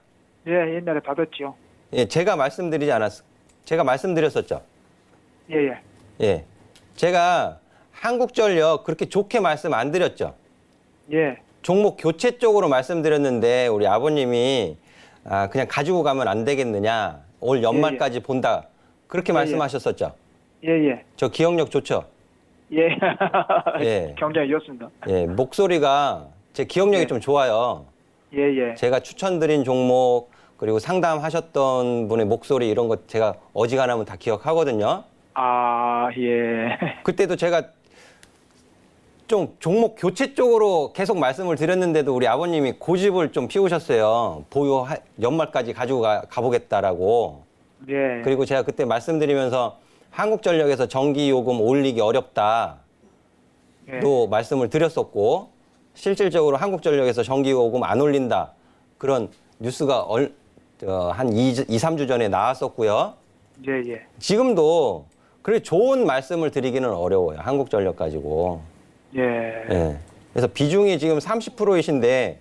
Speaker 3: 예, 옛날에 받았죠.
Speaker 2: 예, 제가 말씀드렸었죠.
Speaker 3: 예, 예.
Speaker 2: 예. 제가 한국전력 그렇게 좋게 말씀 안 드렸죠.
Speaker 3: 예,
Speaker 2: 종목 교체 쪽으로 말씀드렸는데 우리 아버님이 그냥 가지고 가면 안 되겠느냐. 올 연말까지 본다. 그렇게
Speaker 3: 예,
Speaker 2: 말씀하셨었죠.
Speaker 3: 예, 예.
Speaker 2: 저 기억력 좋죠?
Speaker 3: 예.
Speaker 2: 예.
Speaker 3: 굉장히 좋습니다.
Speaker 2: 예, 목소리가 제 기억력이
Speaker 3: 예.
Speaker 2: 좀 좋아요.
Speaker 3: 예, 예.
Speaker 2: 제가 추천드린 종목 그리고 상담하셨던 분의 목소리 이런 거 제가 어지간하면 다 기억하거든요.
Speaker 3: 아, 예.
Speaker 2: 그때도 제가 좀 종목 교체 쪽으로 계속 말씀을 드렸는데도 우리 아버님이 고집을 좀 피우셨어요. 연말까지 가지고 가보겠다라고.
Speaker 3: 예.
Speaker 2: 그리고 제가 그때 말씀드리면서 한국전력에서 전기요금 올리기 어렵다.
Speaker 3: 예.
Speaker 2: 또 말씀을 드렸었고 실질적으로 한국전력에서 전기요금 안 올린다. 그런 뉴스가 한 2-3주 전에 나왔었고요.
Speaker 3: 예, 예.
Speaker 2: 지금도 그래 좋은 말씀을 드리기는 어려워요. 한국전력 가지고.
Speaker 3: 예.
Speaker 2: 예. 그래서 비중이 지금 30%이신데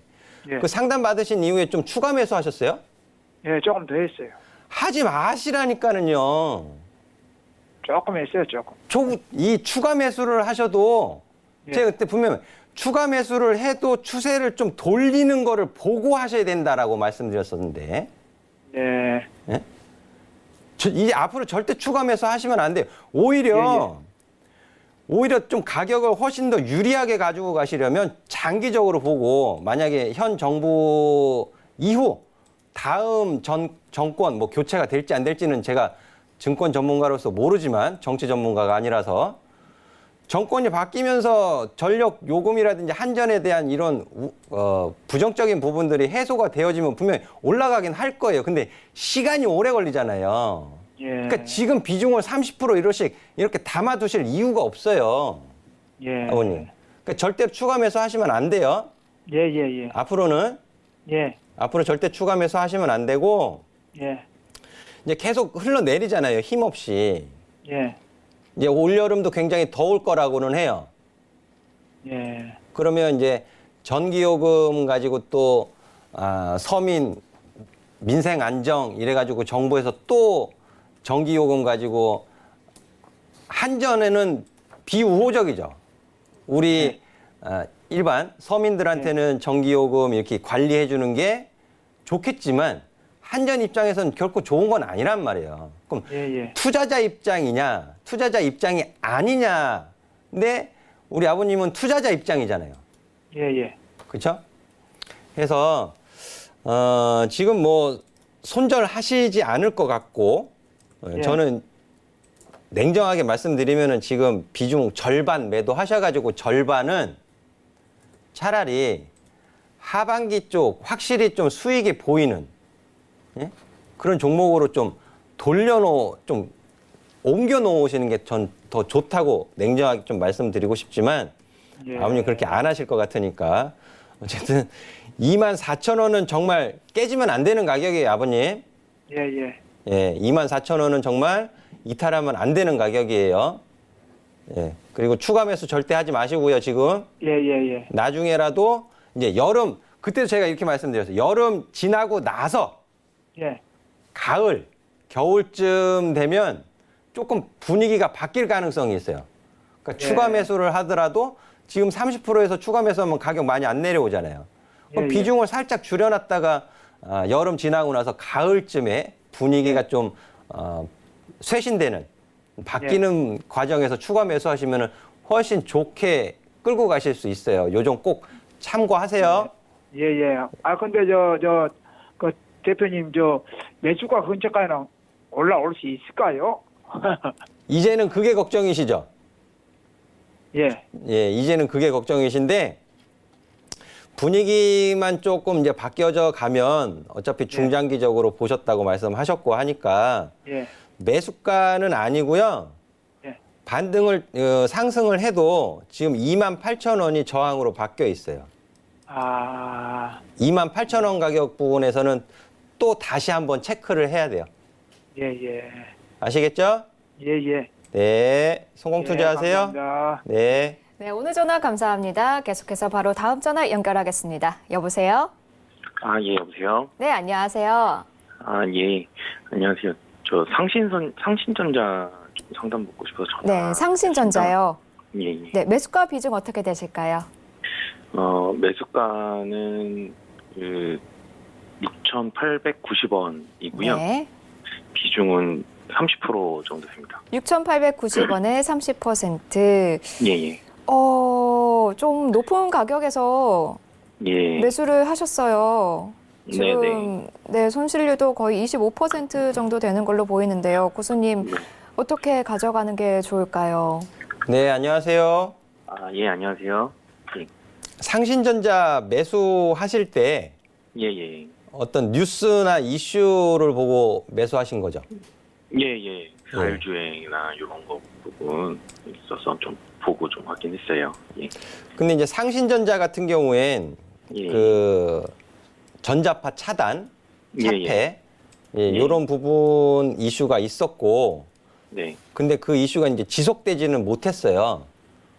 Speaker 3: 예.
Speaker 2: 그 상담 받으신 이후에 좀 추가 매수하셨어요?
Speaker 3: 예, 조금 더 했어요.
Speaker 2: 하지 마시라니까는요.
Speaker 3: 조금 했어요, 조금.
Speaker 2: 이 추가 매수를 하셔도
Speaker 3: 예.
Speaker 2: 제가 그때 분명히 추가 매수를 해도 추세를 좀 돌리는 거를 보고 하셔야 된다라고 말씀드렸었는데
Speaker 3: 예.
Speaker 2: 예? 이제 앞으로 절대 추가 매수 하시면 안 돼요. 오히려 좀 가격을 훨씬 더 유리하게 가지고 가시려면 장기적으로 보고 만약에 현 정부 이후 다음 정권 뭐 교체가 될지 안 될지는 제가 증권 전문가로서 모르지만 정치 전문가가 아니라서 정권이 바뀌면서 전력 요금이라든지 한전에 대한 이런 부정적인 부분들이 해소가 되어지면 분명히 올라가긴 할 거예요. 근데 시간이 오래 걸리잖아요.
Speaker 3: 예.
Speaker 2: 그러니까 지금 비중을 30% 이렇게 담아두실 이유가 없어요.
Speaker 3: 예.
Speaker 2: 아버님. 그러니까 절대로 추가 매수 하시면 안 돼요.
Speaker 3: 예, 예, 예.
Speaker 2: 앞으로는.
Speaker 3: 예.
Speaker 2: 앞으로 절대 추가 매수 하시면 안 되고
Speaker 3: 예.
Speaker 2: 이제 계속 흘러내리잖아요. 힘없이.
Speaker 3: 예.
Speaker 2: 이제 올여름도 굉장히 더울 거라고는 해요.
Speaker 3: 예.
Speaker 2: 그러면 이제 전기요금 가지고 또 서민 민생 안정 이래가지고 정부에서 또 전기요금 가지고 한전에는 비우호적이죠. 우리 일반 서민들한테는 전기요금 이렇게 관리해 주는 게 좋겠지만 한전 입장에서는 결코 좋은 건 아니란 말이에요. 그럼
Speaker 3: 예, 예.
Speaker 2: 투자자 입장이냐, 투자자 입장이 아니냐. 근데 우리 아버님은 투자자 입장이잖아요.
Speaker 3: 예, 예.
Speaker 2: 그렇죠? 그래서 지금 뭐 손절하시지 않을 것 같고
Speaker 3: 예.
Speaker 2: 저는 냉정하게 말씀드리면은 지금 비중 절반 매도하셔가지고 절반은 차라리 하반기 쪽 확실히 좀 수익이 보이는 예? 그런 종목으로 좀 좀 옮겨 놓으시는 게 전 더 좋다고 냉정하게 좀 말씀드리고 싶지만
Speaker 3: 예.
Speaker 2: 아버님 그렇게 안 하실 것 같으니까 어쨌든 24,000원은 정말 깨지면 안 되는 가격이에요, 아버님.
Speaker 3: 예, 예.
Speaker 2: 예, 24,000원은 정말 이탈하면 안 되는 가격이에요. 예, 그리고 추가 매수 절대 하지 마시고요, 지금.
Speaker 3: 예, 예, 예.
Speaker 2: 나중에라도 이제 여름, 그때도 제가 이렇게 말씀드렸어요. 여름 지나고 나서
Speaker 3: 예.
Speaker 2: 가을, 겨울쯤 되면 조금 분위기가 바뀔 가능성이 있어요. 그러니까
Speaker 3: 예.
Speaker 2: 추가 매수를 하더라도 지금 30%에서 추가 매수하면 가격 많이 안 내려오잖아요. 그럼
Speaker 3: 예, 예.
Speaker 2: 비중을 살짝 줄여놨다가 여름 지나고 나서 가을쯤에 분위기가
Speaker 3: 예.
Speaker 2: 좀 쇄신되는 바뀌는 과정에서 추가 매수하시면 훨씬 좋게 끌고 가실 수 있어요. 요점 꼭 참고하세요.
Speaker 3: 예, 예. 근데 그 대표님, 매수가 근처까지는 올라올 수 있을까요?
Speaker 2: 이제는 그게 걱정이시죠?
Speaker 3: 예.
Speaker 2: 예, 이제는 그게 걱정이신데 분위기만 조금 이제 바뀌어져 가면 어차피 중장기적으로 보셨다고 말씀하셨고 하니까
Speaker 3: 예.
Speaker 2: 매수가는 아니고요.
Speaker 3: 예.
Speaker 2: 반등을 상승을 해도 지금 28,000원이 저항으로 바뀌어 있어요. 28,000원 가격 부분에서는 또 다시 한번 체크를 해야 돼요.
Speaker 3: 예, 예.
Speaker 2: 아시겠죠?
Speaker 3: 예, 예.
Speaker 2: 네, 성공
Speaker 3: 예,
Speaker 2: 투자하세요.
Speaker 3: 감사합니다.
Speaker 2: 네.
Speaker 1: 네, 오늘 전화 감사합니다. 계속해서 바로 다음 전화 연결하겠습니다. 여보세요?
Speaker 4: 예, 여보세요?
Speaker 1: 네, 안녕하세요.
Speaker 4: 예. 안녕하세요. 저 상신전자 좀 상담 받고 싶어서 전화.
Speaker 1: 네, 상신전자요.
Speaker 4: 예, 예.
Speaker 1: 네, 매수가 비중 어떻게 되실까요?
Speaker 4: 매수가는 6,890원이고요.
Speaker 1: 네.
Speaker 4: 비중은 30% 정도 됩니다.
Speaker 1: 6,890원에 30%.
Speaker 4: 예, 예.
Speaker 1: 좀 높은 가격에서
Speaker 4: 예.
Speaker 1: 매수를 하셨어요. 지금
Speaker 4: 네네.
Speaker 1: 네, 손실률도 거의 25% 정도 되는 걸로 보이는데요. 고수님,
Speaker 4: 네.
Speaker 1: 어떻게 가져가는 게 좋을까요?
Speaker 2: 네, 안녕하세요.
Speaker 4: 예, 안녕하세요.
Speaker 2: 상신전자 매수하실 때
Speaker 4: 예, 예.
Speaker 2: 어떤 뉴스나 이슈를 보고 매수하신 거죠?
Speaker 4: 예, 예. 자율주행이나 이런 거 부분 있어서 좀 보고 좀 확인했어요. 예.
Speaker 2: 근데 이제 상신전자 같은 경우엔
Speaker 4: 예.
Speaker 2: 그 전자파 차단, 차폐,
Speaker 4: 예.
Speaker 2: 이런 부분 이슈가 있었고,
Speaker 4: 네.
Speaker 2: 근데 그 이슈가 이제 지속되지는 못했어요.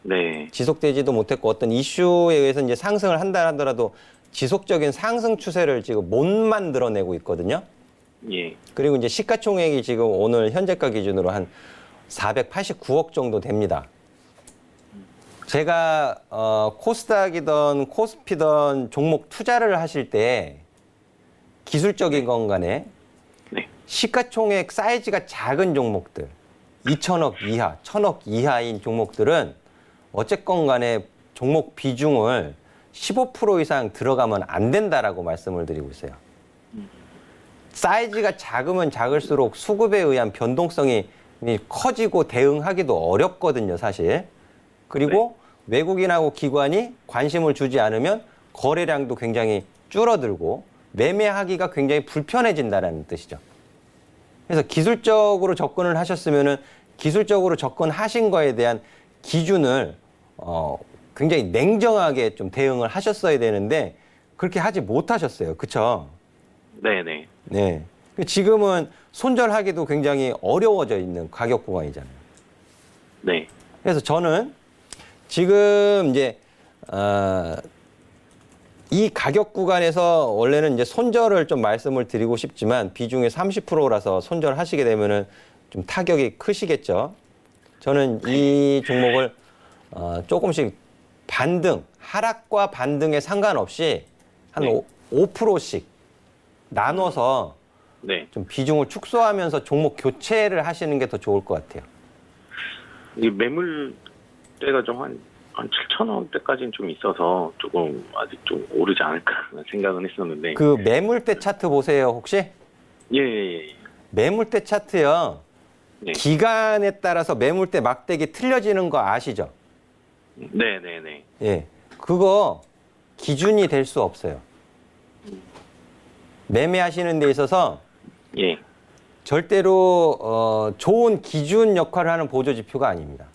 Speaker 4: 네.
Speaker 2: 지속되지도 못했고 어떤 이슈에 의해서 이제 상승을 한다 하더라도 지속적인 상승 추세를 지금 못 만들어내고 있거든요.
Speaker 4: 예.
Speaker 2: 그리고 이제 시가총액이 지금 오늘 현재가 기준으로 한 489억 정도 됩니다. 제가 코스닥이든 코스피든 종목 투자를 하실 때 기술적인 건 간에
Speaker 4: 네.
Speaker 2: 시가총액 사이즈가 작은 종목들, 2천억 이하, 1천억 이하인 종목들은 어쨌건 간에 종목 비중을 15% 이상 들어가면 안 된다라고 말씀을 드리고 있어요. 사이즈가 작으면 작을수록 수급에 의한 변동성이 커지고 대응하기도 어렵거든요, 사실. 그리고 외국인하고 기관이 관심을 주지 않으면 거래량도 굉장히 줄어들고 매매하기가 굉장히 불편해진다는 뜻이죠. 그래서 기술적으로 접근을 하셨으면은 기술적으로 접근하신 거에 대한 기준을 굉장히 냉정하게 좀 대응을 하셨어야 되는데 그렇게 하지 못하셨어요. 그렇죠?
Speaker 4: 네네.
Speaker 2: 네. 지금은 손절하기도 굉장히 어려워져 있는 가격 구간이잖아요.
Speaker 4: 네.
Speaker 2: 그래서 저는 지금 이제 이 가격 구간에서 원래는 이제 손절을 좀 말씀을 드리고 싶지만 비중이 30%라서 손절하시게 되면은 좀 타격이 크시겠죠. 저는 이 종목을 조금씩 반등, 하락과 반등에 상관없이 한
Speaker 4: 네.
Speaker 2: 5%씩 나눠서
Speaker 4: 네.
Speaker 2: 좀 비중을 축소하면서 종목 교체를 하시는 게 더 좋을 것 같아요.
Speaker 4: 이 매물대가 좀 한 7,000원대까지는 좀 있어서 조금 아직 좀 오르지 않을까 생각은 했었는데.
Speaker 2: 그 매물대 차트 보세요, 혹시?
Speaker 4: 예, 예, 예.
Speaker 2: 매물대 차트요.
Speaker 4: 네.
Speaker 2: 기간에 따라서 매물대 막대기 틀려지는 거 아시죠?
Speaker 4: 네, 네, 네.
Speaker 2: 예. 그거 기준이 될 수 없어요. 매매하시는 데 있어서
Speaker 4: 예.
Speaker 2: 절대로 좋은 기준 역할을 하는 보조지표가 아닙니다.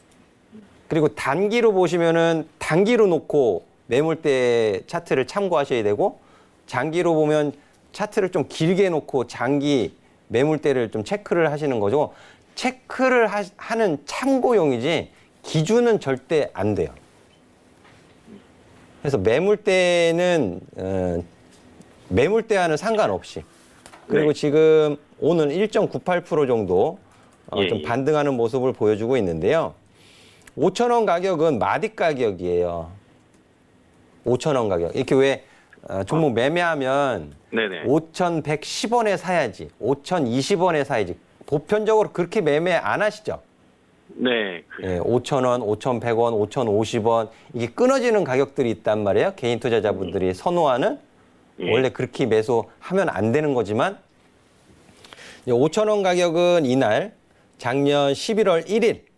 Speaker 2: 그리고 단기로 보시면은 단기로 놓고 매물대 차트를 참고하셔야 되고 장기로 보면 차트를 좀 길게 놓고 장기 매물대를 좀 체크를 하시는 거죠. 체크를 하는 참고용이지 기준은 절대 안 돼요. 그래서 매물대는 매물대와는 상관없이 그리고
Speaker 4: 네.
Speaker 2: 지금 오늘 1.98% 정도 좀
Speaker 4: 예.
Speaker 2: 반등하는 모습을 보여주고 있는데요. 5,000원 가격은 마디 가격이에요. 5,000원 가격. 이렇게 왜 종목 매매하면
Speaker 4: 네네.
Speaker 2: 5,110원에 사야지, 5,020원에 사야지. 보편적으로 그렇게 매매 안 하시죠?
Speaker 4: 네.
Speaker 2: 예, 5,000원, 5,100원, 5,050원 이게 끊어지는 가격들이 있단 말이에요. 개인 투자자분들이 선호하는
Speaker 4: 예.
Speaker 2: 원래 그렇게 매수하면 안 되는 거지만 5,000원 가격은 이날 작년 11월 1일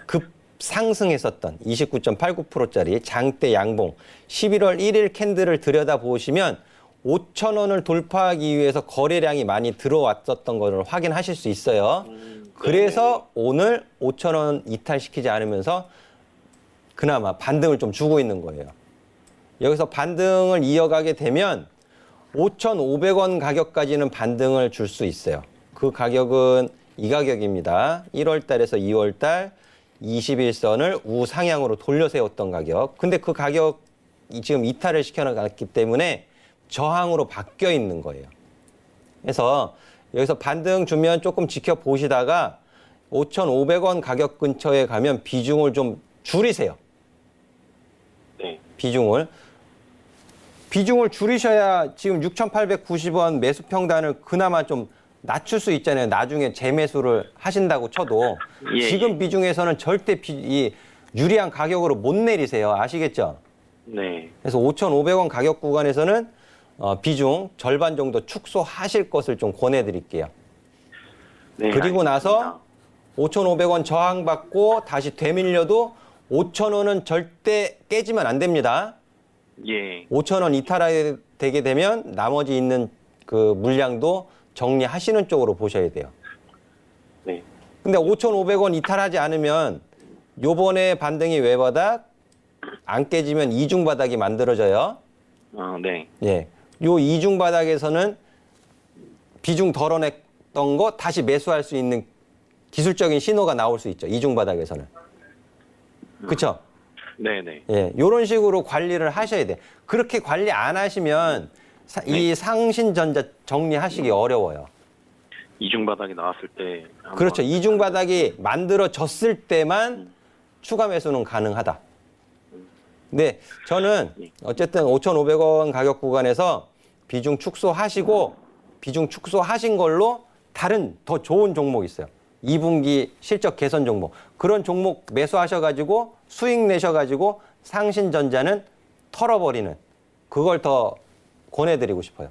Speaker 2: 급 상승했었던 29.89%짜리 장대 양봉 11월 1일 캔들을 들여다보시면 5,000원을 돌파하기 위해서 거래량이 많이 들어왔었던 것을 확인하실 수 있어요. 그래서 오늘 5,000원 이탈시키지 않으면서 그나마 반등을 좀 주고 있는 거예요. 여기서 반등을 이어가게 되면 5,500원 가격까지는 반등을 줄 수 있어요. 그 가격은 이 가격입니다. 1월 달에서 2월 달 21선을 우상향으로 돌려 세웠던 가격. 근데 그 가격이 지금 이탈을 시켜놨기 때문에 저항으로 바뀌어 있는 거예요. 그래서 여기서 반등 주면 조금 지켜보시다가 5,500원 가격 근처에 가면 비중을 좀 줄이세요.
Speaker 4: 네.
Speaker 2: 비중을 줄이셔야 지금 6,890원 매수 평단을 그나마 좀 낮출 수 있잖아요. 나중에 재매수를 하신다고 쳐도
Speaker 4: 예,
Speaker 2: 지금
Speaker 4: 예.
Speaker 2: 비중에서는 절대 이 유리한 가격으로 못 내리세요. 아시겠죠?
Speaker 4: 네.
Speaker 2: 그래서 5,500원 가격 구간에서는 비중 절반 정도 축소하실 것을 좀 권해드릴게요.
Speaker 4: 네,
Speaker 2: 그리고 나서
Speaker 4: 알겠습니다.
Speaker 2: 5,500원 저항받고 다시 되밀려도 5,000원은 절대 깨지면 안 됩니다.
Speaker 4: 예.
Speaker 2: 5,000원 이탈되게 되면 나머지 있는 그 물량도 정리하시는 쪽으로 보셔야 돼요.
Speaker 4: 네.
Speaker 2: 근데 5,500원 이탈하지 않으면 요번에 반등이 외바닥 안 깨지면 이중 바닥이 만들어져요.
Speaker 4: 네.
Speaker 2: 예. 요 이중 바닥에서는 비중 덜어냈던 거 다시 매수할 수 있는 기술적인 신호가 나올 수 있죠. 이중 바닥에서는. 그렇죠?
Speaker 4: 네네.
Speaker 2: 예. 요런 식으로 관리를 하셔야 돼. 그렇게 관리 안 하시면 이 상신전자 정리하시기 어려워요.
Speaker 4: 이중 바닥이 나왔을 때. 한번-
Speaker 2: 그렇죠. 이중 바닥이 만들어졌을 때만 추가 매수는 가능하다. 근데 저는 어쨌든 5,500원 가격 구간에서 비중 축소하시고 비중 축소하신 걸로 다른 더 좋은 종목 있어요. 2분기 실적 개선 종목. 그런 종목 매수하셔가지고 수익 내셔가지고 상신전자는 털어버리는 그걸 더 권해드리고 싶어요.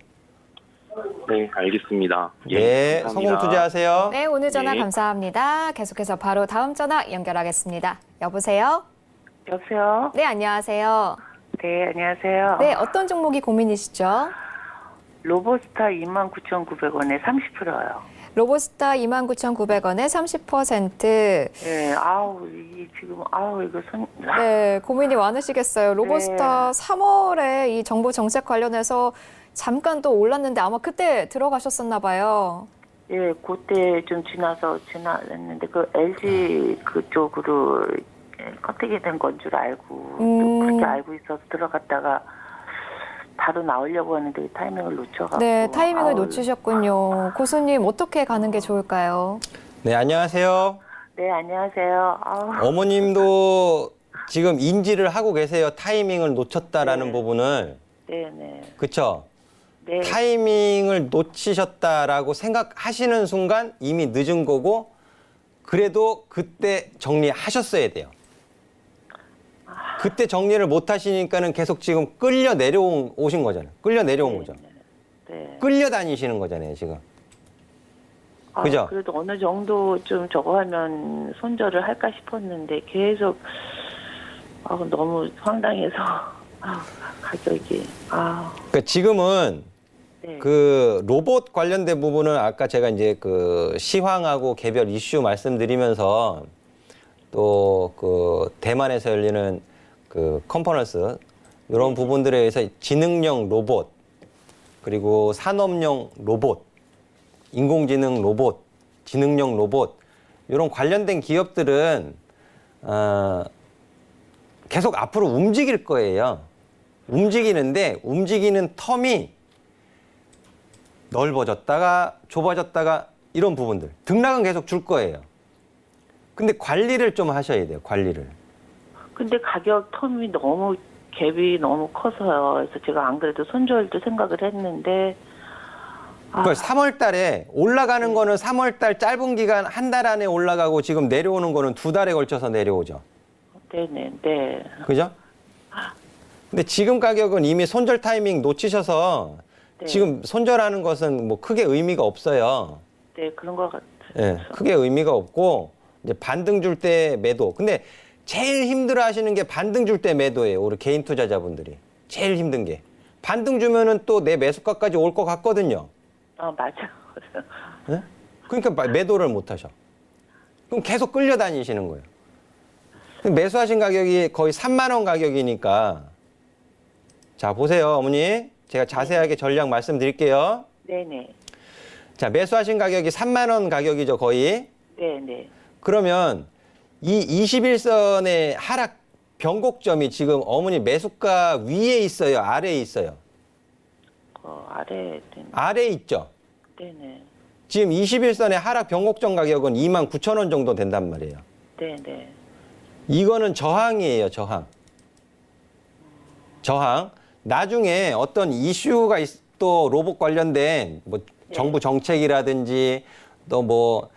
Speaker 4: 네, 알겠습니다. 예,
Speaker 2: 네,
Speaker 4: 감사합니다.
Speaker 2: 성공 투자하세요.
Speaker 1: 네, 오늘 전화
Speaker 4: 네.
Speaker 1: 감사합니다. 계속해서 바로 다음 전화 연결하겠습니다. 여보세요?
Speaker 5: 여보세요?
Speaker 1: 네, 안녕하세요.
Speaker 5: 네, 안녕하세요.
Speaker 1: 네, 어떤 종목이 고민이시죠?
Speaker 5: 로보스타 29,900원에 30%요.
Speaker 1: 로보스타 29,900원에 30%.
Speaker 5: 네, 아우, 이게 지금, 아우, 이거
Speaker 1: 네, 고민이 많으시겠어요. 로보스타 3월에 이 정부 정책 관련해서 잠깐 또 올랐는데 아마 그때 들어가셨었나 봐요.
Speaker 5: 예, 그때 좀 지났는데, 그 LG 그쪽으로 컨택이 된 건 줄 알고, 또 그렇게 알고 있어서 들어갔다가 바로 나오려고 하는데 타이밍을 놓쳐가지고.
Speaker 1: 네, 타이밍을
Speaker 5: 아우,
Speaker 1: 놓치셨군요. 고수님, 어떻게 가는 게 좋을까요?
Speaker 2: 네, 안녕하세요.
Speaker 5: 네, 안녕하세요. 아우,
Speaker 2: 어머님도 지금 인지를 하고 계세요. 타이밍을 놓쳤다라는
Speaker 5: 네.
Speaker 2: 부분을.
Speaker 5: 네네.
Speaker 2: 그쵸?
Speaker 5: 네.
Speaker 2: 타이밍을 놓치셨다라고 생각하시는 순간 이미 늦은 거고 그래도 그때 정리하셨어야 돼요. 그때 정리를 못 하시니까는 계속 지금 끌려 내려오신 거잖아요. 끌려 내려온 거죠.
Speaker 5: 네.
Speaker 2: 끌려 다니시는 거잖아요, 지금.
Speaker 5: 아,
Speaker 2: 그죠?
Speaker 5: 그래도 어느 정도 좀 저거 하면 손절을 할까 싶었는데 계속 너무 황당해서 가격이
Speaker 2: 그러니까 지금은
Speaker 5: 네.
Speaker 2: 그 로봇 관련된 부분은 아까 제가 이제 그 시황하고 개별 이슈 말씀드리면서 또 그 대만에서 열리는 그 컨퍼런스 이런 부분들에 의해서 지능형 로봇 그리고 산업용 로봇 인공지능 로봇 지능형 로봇 이런 관련된 기업들은 계속 앞으로 움직일 거예요. 움직이는데 움직이는 텀이 넓어졌다가 좁아졌다가 이런 부분들 등락은 계속 줄 거예요. 근데 관리를 좀 하셔야 돼요. 관리를.
Speaker 5: 근데 가격 텀이 너무 갭이 너무 커서요. 그래서 제가 안 그래도 손절도 생각을 했는데
Speaker 2: 그러니까 3월 달에 올라가는 거는 3월 달 짧은 기간 한 달 안에 올라가고 지금 내려오는 거는 2달에 걸쳐서 내려오죠.
Speaker 5: 네네 네.
Speaker 2: 그죠? 근데 지금 가격은 이미 손절 타이밍 놓치셔서
Speaker 5: 네.
Speaker 2: 지금 손절하는 것은 뭐 크게 의미가 없어요.
Speaker 5: 네 그런 것 같아요.
Speaker 2: 예, 크게 의미가 없고 이제 반등 줄 때 매도. 근데 제일 힘들어 하시는 게 반등 줄 때 매도예요. 우리 개인 투자자분들이. 제일 힘든 게. 반등 주면은 또 내 매수가까지 올 것 같거든요.
Speaker 5: 맞아.
Speaker 2: 예? 그러니까 매도를 못 하셔. 그럼 계속 끌려다니시는 거예요. 매수하신 가격이 거의 3만 원 가격이니까. 자, 보세요, 어머니. 제가 자세하게 전략 말씀드릴게요.
Speaker 5: 네네
Speaker 2: 자, 매수하신 가격이 3만 원 가격이죠, 거의.
Speaker 5: 네네.
Speaker 2: 그러면 이 21선의 하락 변곡점이 지금 어머니 매수가 위에 있어요? 아래에 있어요?
Speaker 5: 아래.
Speaker 2: 아래에 있죠?
Speaker 5: 네네.
Speaker 2: 지금 21선의 하락 변곡점 가격은 29,000원 정도 된단 말이에요.
Speaker 5: 네네.
Speaker 2: 이거는 저항이에요, 저항. 저항. 나중에 어떤 이슈가 또 로봇 관련된 뭐 정부 정책이라든지 또 뭐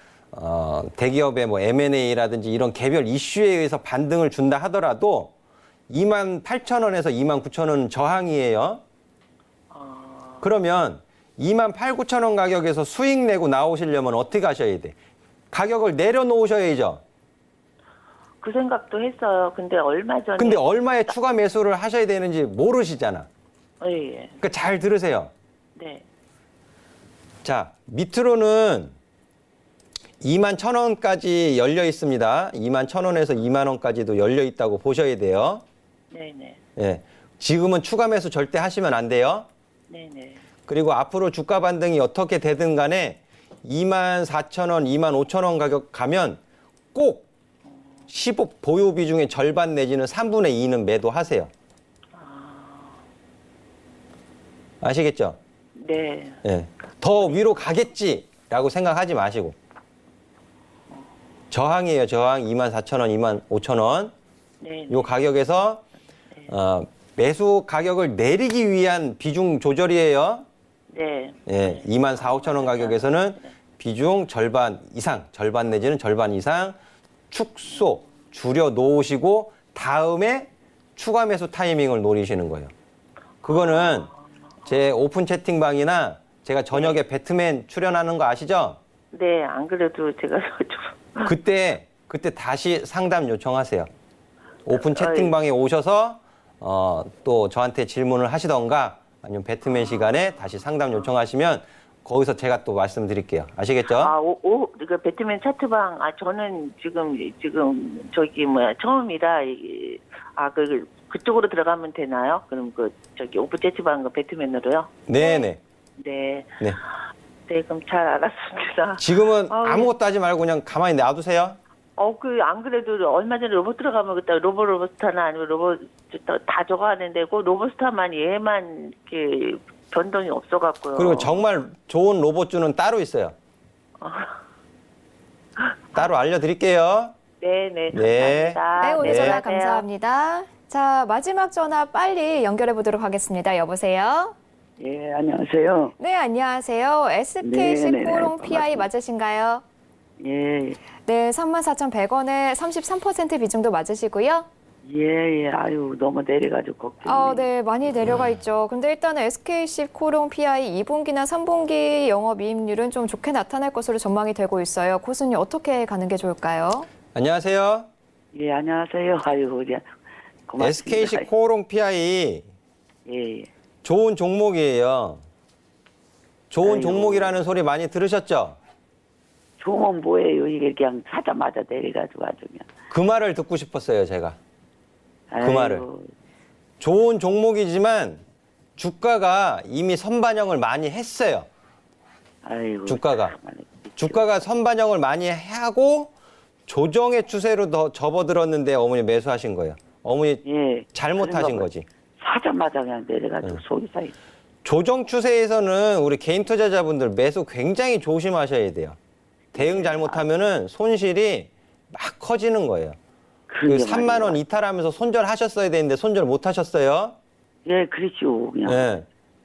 Speaker 2: 대기업의 뭐 M&A라든지 이런 개별 이슈에 의해서 반등을 준다 하더라도 28,000원에서 29,000원은 저항이에요. 그러면 28,9,000원 가격에서 수익 내고 나오시려면 어떻게 하셔야 돼? 가격을 내려놓으셔야죠.
Speaker 5: 그 생각도 했어요. 근데 얼마 전에.
Speaker 2: 근데 얼마에 추가 매수를 하셔야 되는지 모르시잖아.
Speaker 5: 예.
Speaker 2: 그러니까 잘 들으세요.
Speaker 5: 네.
Speaker 2: 자, 밑으로는 21,000원까지 열려 있습니다. 21,000원에서 2만원까지도 열려 있다고 보셔야 돼요.
Speaker 5: 네네.
Speaker 2: 예. 지금은 추가 매수 절대 하시면 안 돼요.
Speaker 5: 네네.
Speaker 2: 그리고 앞으로 주가 반등이 어떻게 되든 간에 24,000원, 25,000원 가격 가면 꼭 15 보유 비중의 절반 내지는 3분의 2는 매도하세요. 아시겠죠?
Speaker 5: 네.
Speaker 2: 예. 더 위로 가겠지라고 생각하지 마시고. 저항이에요, 저항. 24,000원, 25,000원.
Speaker 5: 네.
Speaker 2: 요 가격에서 매수 가격을 내리기 위한 비중 조절이에요.
Speaker 5: 네.
Speaker 2: 예, 24,000~25,000원 가격에서는 비중 절반 이상, 절반 내지는 절반 이상 축소, 줄여 놓으시고 다음에 추가 매수 타이밍을 노리시는 거예요. 그거는 제 오픈 채팅방이나 제가 저녁에 배트맨 출연하는 거 아시죠?
Speaker 5: 네. 안 그래도 제가 좀.
Speaker 2: 그때 다시 상담 요청하세요. 오픈 채팅방에 오셔서 또 저한테 질문을 하시던가 아니면 배트맨 시간에 다시 상담 요청하시면 거기서 제가 또 말씀드릴게요. 아시겠죠?
Speaker 5: 그 배트맨 차트방, 저는 지금 처음이라, 그쪽으로 들어가면 되나요? 그럼 오픈 채트방 배트맨으로요?
Speaker 2: 네네.
Speaker 5: 네.
Speaker 2: 네.
Speaker 5: 네, 그럼 잘 알았습니다.
Speaker 2: 지금은 아무것도 하지 말고 그냥 가만히 놔두세요.
Speaker 5: 안 그래도 얼마 전에 로봇 들어가면 그때 로봇스타나 아니면 로봇 다 저거 하는데 그 로봇스타만 얘만 이렇게 변동이 없어갖고요.
Speaker 2: 그리고 정말 좋은 로봇주는 따로 있어요. 따로 알려드릴게요.
Speaker 5: 네네.
Speaker 2: 네.
Speaker 5: 감사합니다.
Speaker 1: 네, 오늘
Speaker 2: 네.
Speaker 1: 전화 감사합니다. 자, 마지막 전화 빨리 연결해 보도록 하겠습니다. 여보세요?
Speaker 6: 예, 안녕하세요.
Speaker 1: 네, 안녕하세요. SKC
Speaker 6: 네,
Speaker 1: 코롱
Speaker 6: 네,
Speaker 1: PI
Speaker 6: 반갑습니다.
Speaker 1: 맞으신가요?
Speaker 6: 예,
Speaker 1: 네, 34,100원에 33% 비중도 맞으시고요.
Speaker 6: 예, 아유, 너무 내려가지고 걱정이.
Speaker 1: 네, 많이 내려가 있죠. 근데 일단은 SKC 코롱 PI 2분기나 3분기 영업이익률은 좀 좋게 나타날 것으로 전망이 되고 있어요. 고수님 어떻게 가는 게 좋을까요?
Speaker 2: 안녕하세요.
Speaker 6: 예, 안녕하세요. 아유, 고맙습니다.
Speaker 2: SKC 코롱 PI
Speaker 6: 예,
Speaker 2: 좋은 종목이에요. 좋은
Speaker 6: 아이고.
Speaker 2: 종목이라는 소리 많이 들으셨죠?
Speaker 6: 좋으면 뭐예요? 이게 그냥 사자마자 내려가지고 아주 그냥.
Speaker 2: 그 말을 듣고 싶었어요, 제가.
Speaker 6: 아이고,
Speaker 2: 말을. 좋은 종목이지만 주가가 이미 선반영을 많이 했어요.
Speaker 6: 아이고.
Speaker 2: 주가가.
Speaker 6: 참말로.
Speaker 2: 주가가 선반영을 많이 하고 조정의 추세로 더 접어들었는데 어머니 매수하신 거예요. 어머니
Speaker 6: 예.
Speaker 2: 잘못하신
Speaker 6: 그런가
Speaker 2: 거지.
Speaker 6: 사자마자 그냥 내려가지고 속이 상해.
Speaker 2: 조정 추세에서는 우리 개인 투자자분들 매수 굉장히 조심하셔야 돼요. 대응 잘못하면은 손실이 막 커지는 거예요. 그 3만 원 이탈하면서 손절하셨어야 되는데 손절 못 하셨어요.
Speaker 6: 예, 그렇죠. 그냥.
Speaker 2: 예.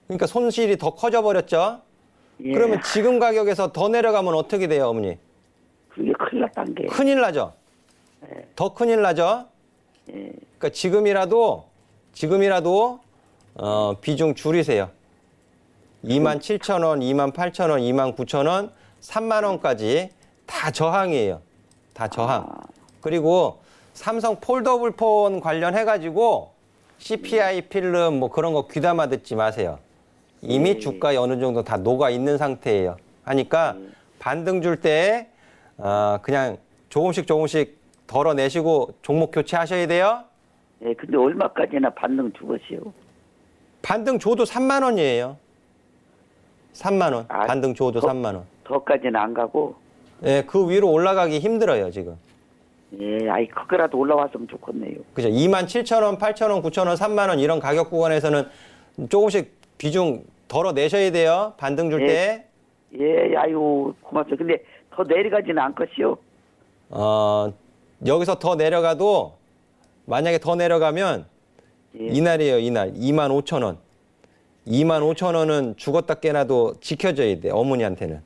Speaker 2: 그러니까 손실이 더 커져 버렸죠.
Speaker 6: 예.
Speaker 2: 그러면 지금 가격에서 더 내려가면 어떻게 돼요, 어머니?
Speaker 6: 그게 큰일 났단 게.
Speaker 2: 큰일 나죠.
Speaker 6: 예.
Speaker 2: 더 큰일 나죠.
Speaker 6: 예.
Speaker 2: 그러니까 지금이라도 비중 줄이세요. 27,000원, 28,000원, 29,000원, 3만 원까지 다 저항이에요. 다 저항. 그리고 삼성 폴더블 폰 관련해 가지고 CPI 필름 뭐 그런 거 귀담아 듣지 마세요. 이미 주가에 어느 정도 다 녹아 있는 상태예요. 하니까 반등 줄 때 그냥 조금씩 덜어내시고 종목 교체하셔야 돼요.
Speaker 6: 예, 근데 얼마까지나 반등 주것이요?
Speaker 2: 반등 줘도 3만 원이에요. 3만 원.
Speaker 6: 아,
Speaker 2: 반등 줘도
Speaker 6: 더-
Speaker 2: 3만 원.
Speaker 6: 더까지는 안 가고.
Speaker 2: 예, 그 위로 올라가기 힘들어요, 지금.
Speaker 6: 예, 아이 그거라도 올라왔으면 좋겠네요.
Speaker 2: 그죠? 27,000원, 8,000원, 9,000원, 3만 원 이런 가격 구간에서는 조금씩 비중 덜어 내셔야 돼요. 반등 줄 때.
Speaker 6: 예, 아유 고맙습니다. 근데 더 내려가지는 않겠시요?
Speaker 2: 여기서 더 내려가도 만약에 더 내려가면
Speaker 6: 예.
Speaker 2: 이날이에요. 이날 25,000원. 25,000원은 죽었다 깨나도 지켜져야 돼. 어머니한테는.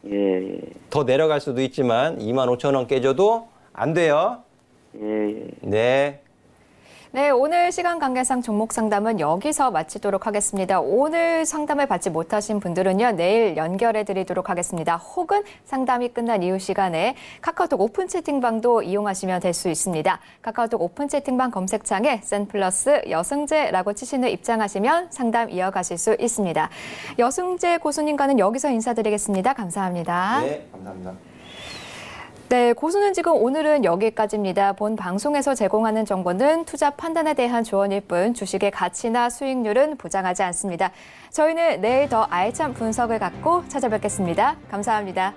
Speaker 6: 예, 예,
Speaker 2: 더 내려갈 수도 있지만 25,000원 깨져도 안 돼요.
Speaker 6: 예, 예.
Speaker 2: 네.
Speaker 1: 네, 오늘 시간 관계상 종목 상담은 여기서 마치도록 하겠습니다. 오늘 상담을 받지 못하신 분들은요, 내일 연결해 드리도록 하겠습니다. 혹은 상담이 끝난 이후 시간에 카카오톡 오픈 채팅방도 이용하시면 될 수 있습니다. 카카오톡 오픈 채팅방 검색창에 센플러스 여승재라고 치신 후 입장하시면 상담 이어가실 수 있습니다. 여승재 고수님과는 여기서 인사드리겠습니다. 감사합니다.
Speaker 2: 네, 감사합니다.
Speaker 1: 네, 고수는 지금 오늘은 여기까지입니다. 본 방송에서 제공하는 정보는 투자 판단에 대한 조언일 뿐 주식의 가치나 수익률은 보장하지 않습니다. 저희는 내일 더 알찬 분석을 갖고 찾아뵙겠습니다. 감사합니다.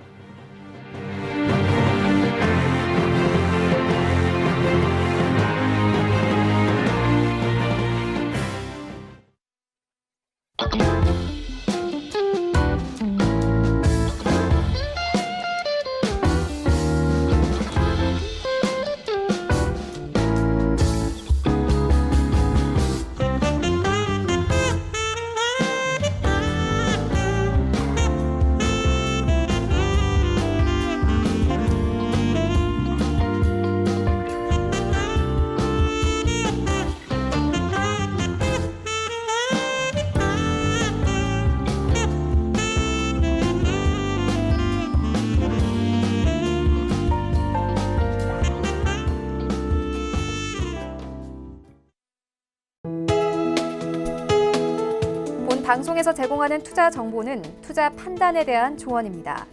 Speaker 1: 방송에서 제공하는 투자 정보는 투자 판단에 대한 조언입니다.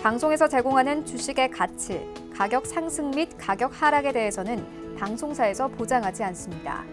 Speaker 1: 방송에서 제공하는 주식의 가치, 가격 상승 및 가격 하락에 대해서는 방송사에서 보장하지 않습니다.